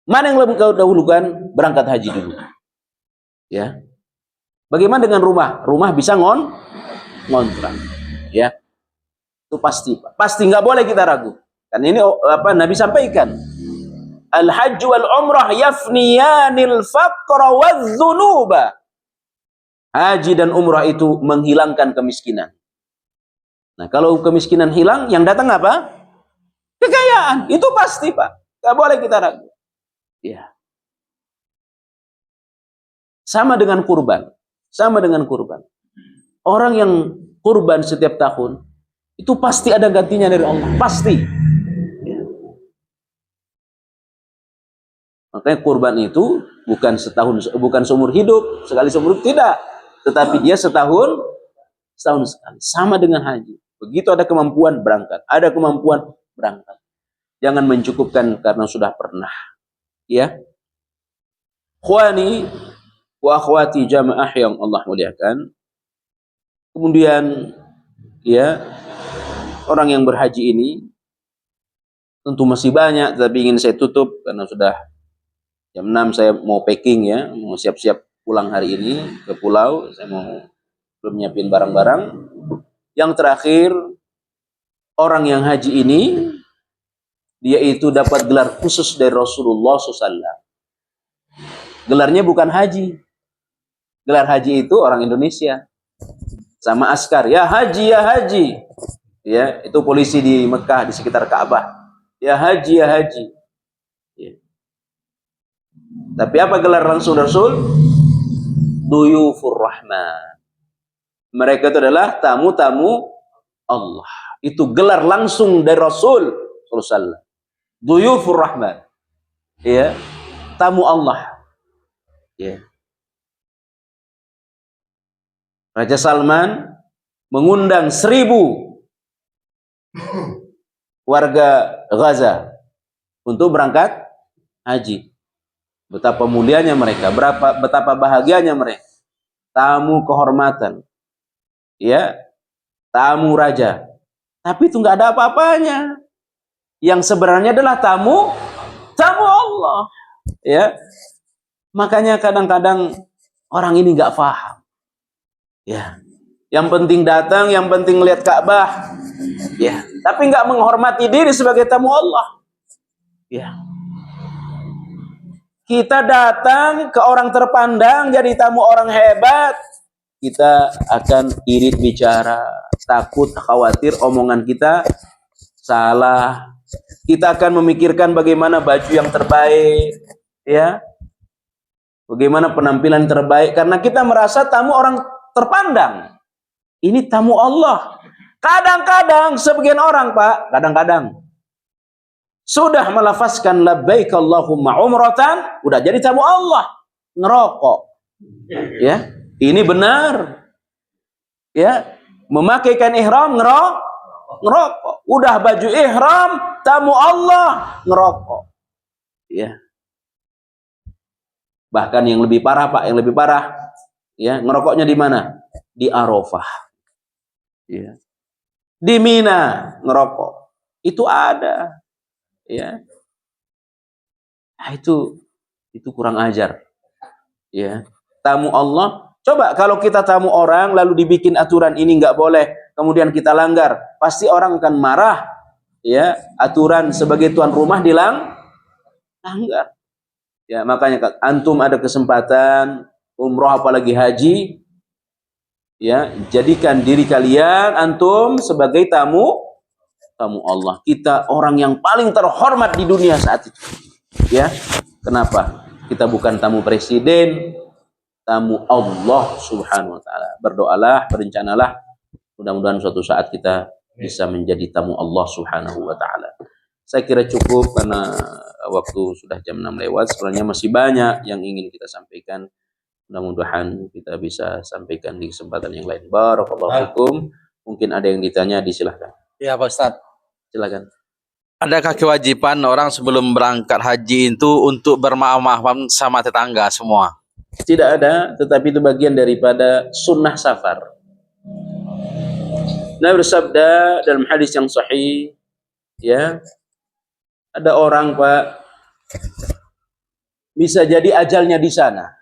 Mana yang lebih kau dahulukan? Berangkat haji dulu. Ya. Bagaimana dengan rumah? Rumah bisa ngontrak. Ya. Itu pasti, Pak. Pasti nggak boleh kita ragu. Kan ini apa Nabi sampaikan. Al-hajj wal umrah yafniyanil faqra wadzunuba. Haji dan umrah itu menghilangkan kemiskinan. Nah, kalau kemiskinan hilang, yang datang apa? Kekayaan. Itu pasti, Pak. Nggak boleh kita ragu. Ya. Sama dengan kurban. Sama dengan kurban. Orang yang kurban setiap tahun, itu pasti ada gantinya dari Allah. Pasti. Ya. Makanya kurban itu bukan setahun, bukan seumur hidup, sekali seumur hidup, tidak. Tetapi dia setahun sekali. Sama dengan haji. Begitu ada kemampuan, berangkat. Ada kemampuan, berangkat. Jangan mencukupkan karena sudah pernah. Ya. Khwani wa akhwati jamaah yang Allah muliakan. Kemudian, ya, orang yang berhaji ini tentu masih banyak, tapi ingin saya tutup karena sudah jam 6 saya mau packing, ya, mau siap-siap pulang hari ini ke pulau. Saya mau belum nyiapin barang-barang. Yang terakhir, orang yang haji ini dia itu dapat gelar khusus dari Rasulullah SAW. Gelarnya bukan haji. Gelar haji itu orang Indonesia. Sama askar, ya haji, ya haji. Ya, itu polisi di Mekah, di sekitar Ka'bah. Ya haji, ya haji. Ya. Tapi apa gelar langsung Rasul? Duyufur Rahman. Mereka itu adalah tamu-tamu Allah. Itu gelar langsung dari Rasul SAW. Duyufur Rahman. Ya, tamu Allah. Ya. Raja Salman mengundang 1000 warga Gaza untuk berangkat haji. Betapa mulianya mereka, betapa bahagianya mereka. Tamu kehormatan, ya, tamu raja. Tapi itu nggak ada apa-apanya. Yang sebenarnya adalah tamu Allah. Ya, makanya kadang-kadang orang ini nggak paham. Ya, yang penting datang, yang penting lihat Ka'bah. Ya, tapi nggak menghormati diri sebagai tamu Allah. Ya. Kita datang ke orang terpandang, jadi tamu orang hebat, kita akan irit bicara, takut, khawatir omongan kita salah. Kita akan memikirkan bagaimana baju yang terbaik, ya, bagaimana penampilan terbaik, karena kita merasa tamu orang terpandang. Ini tamu Allah. Kadang-kadang sebagian orang, Pak, kadang-kadang sudah melafazkan labbaik Allahumma umratan, udah jadi tamu Allah, ngerokok. Ya, ini benar. Ya, memakaikan ihram ngerokok. Udah baju ihram, tamu Allah, ngerokok. Ya. Bahkan yang lebih parah, Pak, yang lebih parah, ya, ngerokoknya di mana? Di Arafah. Ya. Di Mina ngerokok. Itu ada. Ya. Nah, itu kurang ajar. Ya. Tamu Allah. Coba kalau kita tamu orang lalu dibikin aturan ini nggak boleh, kemudian kita langgar, pasti orang akan marah. Ya, aturan sebagai tuan rumah dilanggar. Ya, makanya antum ada kesempatan umroh apalagi haji, ya, jadikan diri kalian antum sebagai tamu Allah. Kita orang yang paling terhormat di dunia saat itu. Ya, kenapa? Kita bukan tamu presiden, tamu Allah Subhanahu wa taala. Berdoalah, berencanalah, mudah-mudahan suatu saat kita bisa menjadi tamu Allah Subhanahu wa taala. Saya kira cukup karena waktu sudah jam 6 lewat. Sebenarnya masih banyak yang ingin kita sampaikan. Mudah-mudahan kita bisa sampaikan di kesempatan yang lain. Barakallahu fikum. Mungkin ada yang ditanya, disilahkan. Ya Pak Ustadz. Silakan. Adakah kewajiban orang sebelum berangkat haji itu untuk bermaaf-maafan sama tetangga semua? Tidak ada, tetapi itu bagian daripada sunnah safar. Nabi bersabda dalam hadis yang sahih, ya, ada orang, Pak, bisa jadi ajalnya di sana.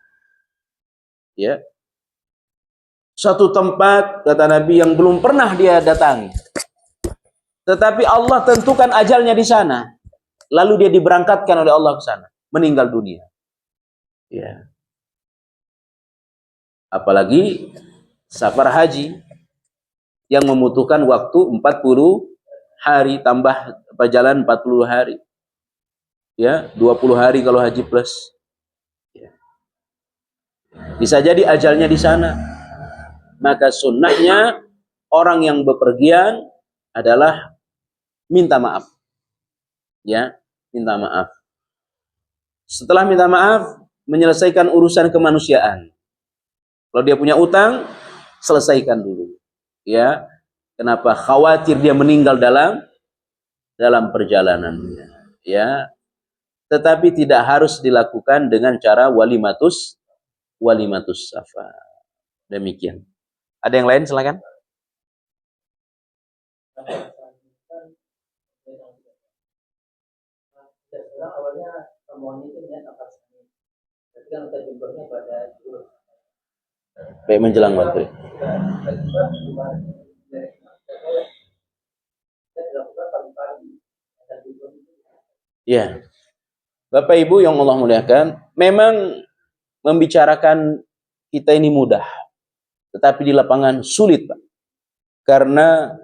Ya. Satu tempat, kata Nabi, yang belum pernah dia datangi. Tetapi Allah tentukan ajalnya di sana. Lalu dia diberangkatkan oleh Allah ke sana, meninggal dunia. Ya. Apalagi safar haji yang membutuhkan waktu 40 hari tambah perjalanan 40 hari. Ya, 20 hari kalau haji plus. Ya. Bisa jadi ajalnya di sana. Maka sunnahnya orang yang bepergian adalah minta maaf. Ya, minta maaf. Setelah minta maaf, menyelesaikan urusan kemanusiaan. Kalau dia punya utang, selesaikan dulu. Ya, kenapa? Khawatir dia meninggal dalam perjalanannya. Ya, tetapi tidak harus dilakukan dengan cara walimatus safar. Demikian. Ada yang lain, silakan. Awalnya semuanya itu niat apa sih? Berarti kan kita jumlahnya pada Baik menjelang waktu. Ya, Bapak Ibu yang Allah muliakan, memang membicarakan kita ini mudah, tetapi di lapangan sulit, Pak. Karena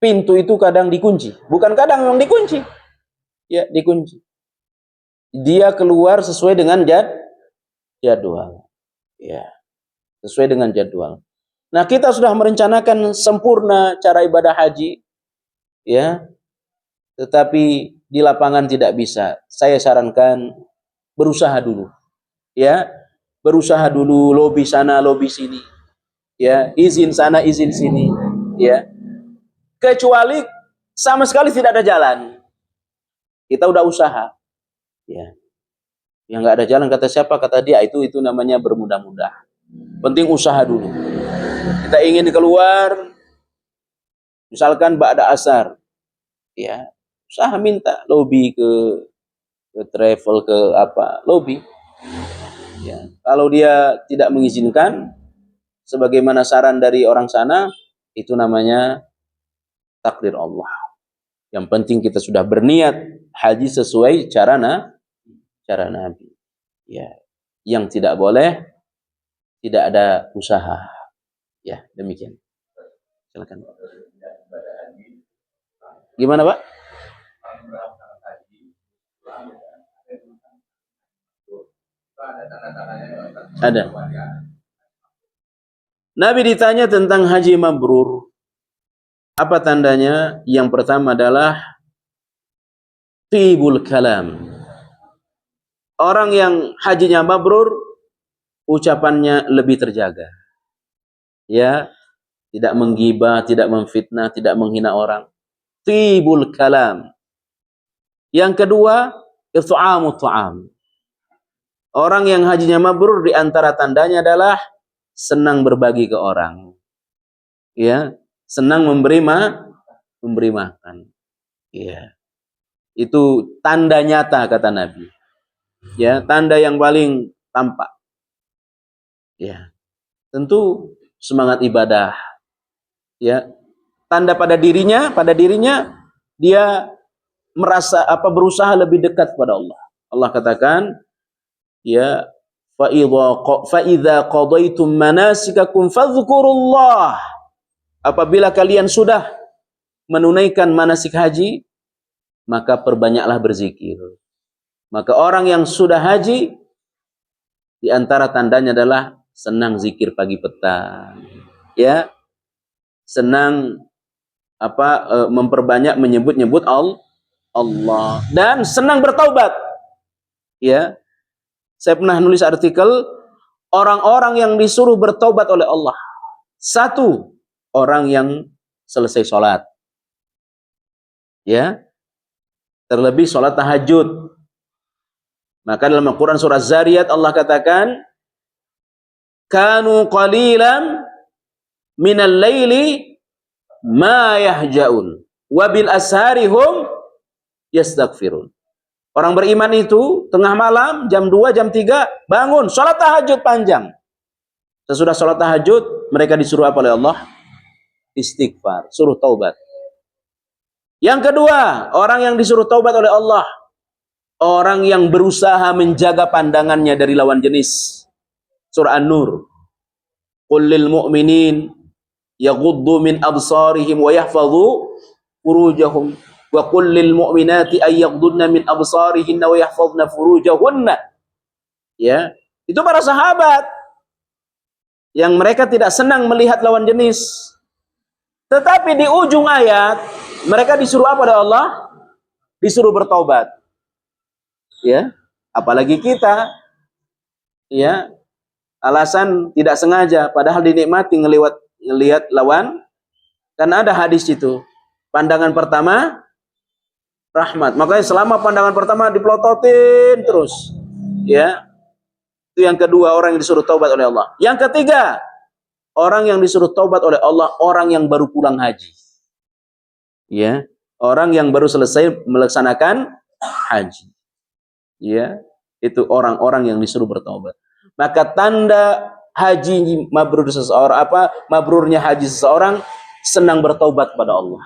pintu itu kadang dikunci, bukan kadang memang dikunci. Ya, dikunci. Dia keluar sesuai dengan jadwal. Ya, sesuai dengan jadwal. Nah, kita sudah merencanakan sempurna cara ibadah haji, ya, tetapi di lapangan tidak bisa. Saya sarankan berusaha dulu, ya, berusaha dulu, lobi sana, lobi sini, ya, izin sana, izin sini, ya. Kecuali sama sekali tidak ada jalan, kita udah usaha, ya. Yang nggak ada jalan kata siapa? Kata dia itu namanya bermudah-mudah. Penting usaha dulu. Kita ingin keluar, misalkan ba'da asar, ya, usaha minta lobby ke travel ke apa, lobby. Ya, kalau dia tidak mengizinkan, sebagaimana saran dari orang sana, itu namanya takdir Allah. Yang penting kita sudah berniat haji sesuai cara Nabi. Ya, yang tidak boleh tidak ada usaha. Ya, demikian. Silakan. Gimana, Pak? Ada. Nabi ditanya tentang haji mabrur. Apa tandanya? Yang pertama adalah tibul kalam. Orang yang hajinya mabrur, ucapannya lebih terjaga. Ya, tidak menggibah, tidak memfitnah, tidak menghina orang. Tibul kalam. Yang kedua, it'amu ta'am. Orang yang hajinya mabrur, di antara tandanya adalah senang berbagi ke orang. Ya, senang memberi makan. Ya. Itu tanda nyata kata Nabi. Ya, tanda yang paling tampak. Ya. Tentu semangat ibadah. Ya. Tanda pada dirinya dia merasa berusaha lebih dekat kepada Allah. Allah katakan, ya, fa idza qadaitum manasikakum fadhkurullah. Apabila kalian sudah menunaikan manasik haji, maka perbanyaklah berzikir. Maka orang yang sudah haji, di antara tandanya adalah senang zikir pagi petang, ya, senang memperbanyak menyebut-nyebut Allah, dan senang bertaubat. Ya, saya pernah nulis artikel orang-orang yang disuruh bertaubat oleh Allah. Satu, orang yang selesai sholat, ya, terlebih sholat tahajud. Maka dalam Al-Quran surah Zariyat Allah katakan, kanu qalilan minal laili ma yahja'un wa bil asharihum yastaghfirun. Orang beriman itu tengah malam jam 2, jam 3 bangun sholat tahajud panjang. Sesudah sholat tahajud mereka disuruh apa oleh Allah? Istighfar, suruh taubat. Yang kedua, orang yang disuruh taubat oleh Allah, orang yang berusaha menjaga pandangannya dari lawan jenis. Surah An-Nur. Qul lil mu'minin yaghuddu min absarihim wa yahfadhu furujahum wa qul lil mu'minati ay yaghuddna min absarihinna wa yahfadhna furujahunna. Ya, itu para sahabat yang mereka tidak senang melihat lawan jenis. Tetapi di ujung ayat mereka disuruh apa oleh Allah? Disuruh bertaubat. Ya, apalagi kita, ya, alasan tidak sengaja padahal dinikmati ngelihat lawan. Karena ada hadis itu, pandangan pertama rahmat, makanya selama pandangan pertama dipelototin terus, ya. Itu yang kedua, orang yang disuruh taubat oleh Allah. Yang ketiga, orang yang disuruh taubat oleh Allah, orang yang baru pulang haji, ya, orang yang baru selesai melaksanakan haji, ya, itu orang-orang yang disuruh bertaubat. Maka tanda haji mabrur seseorang, mabrurnya haji seseorang, senang bertaubat pada Allah.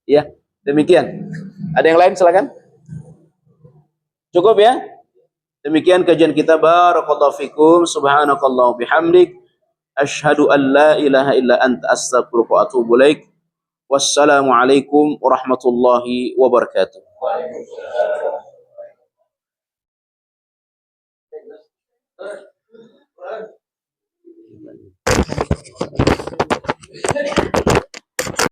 Ya, demikian. Ada yang lain silakan. Cukup ya? Demikian kajian kita. Barakallahu fikum. Subhanakallah bihamdik. Asyhadu an la ilaha illa anta astaghfiruka wa atubu ilaik. Wassalamualaikum warahmatullahi wabarakatuh. Waalaikumsalam.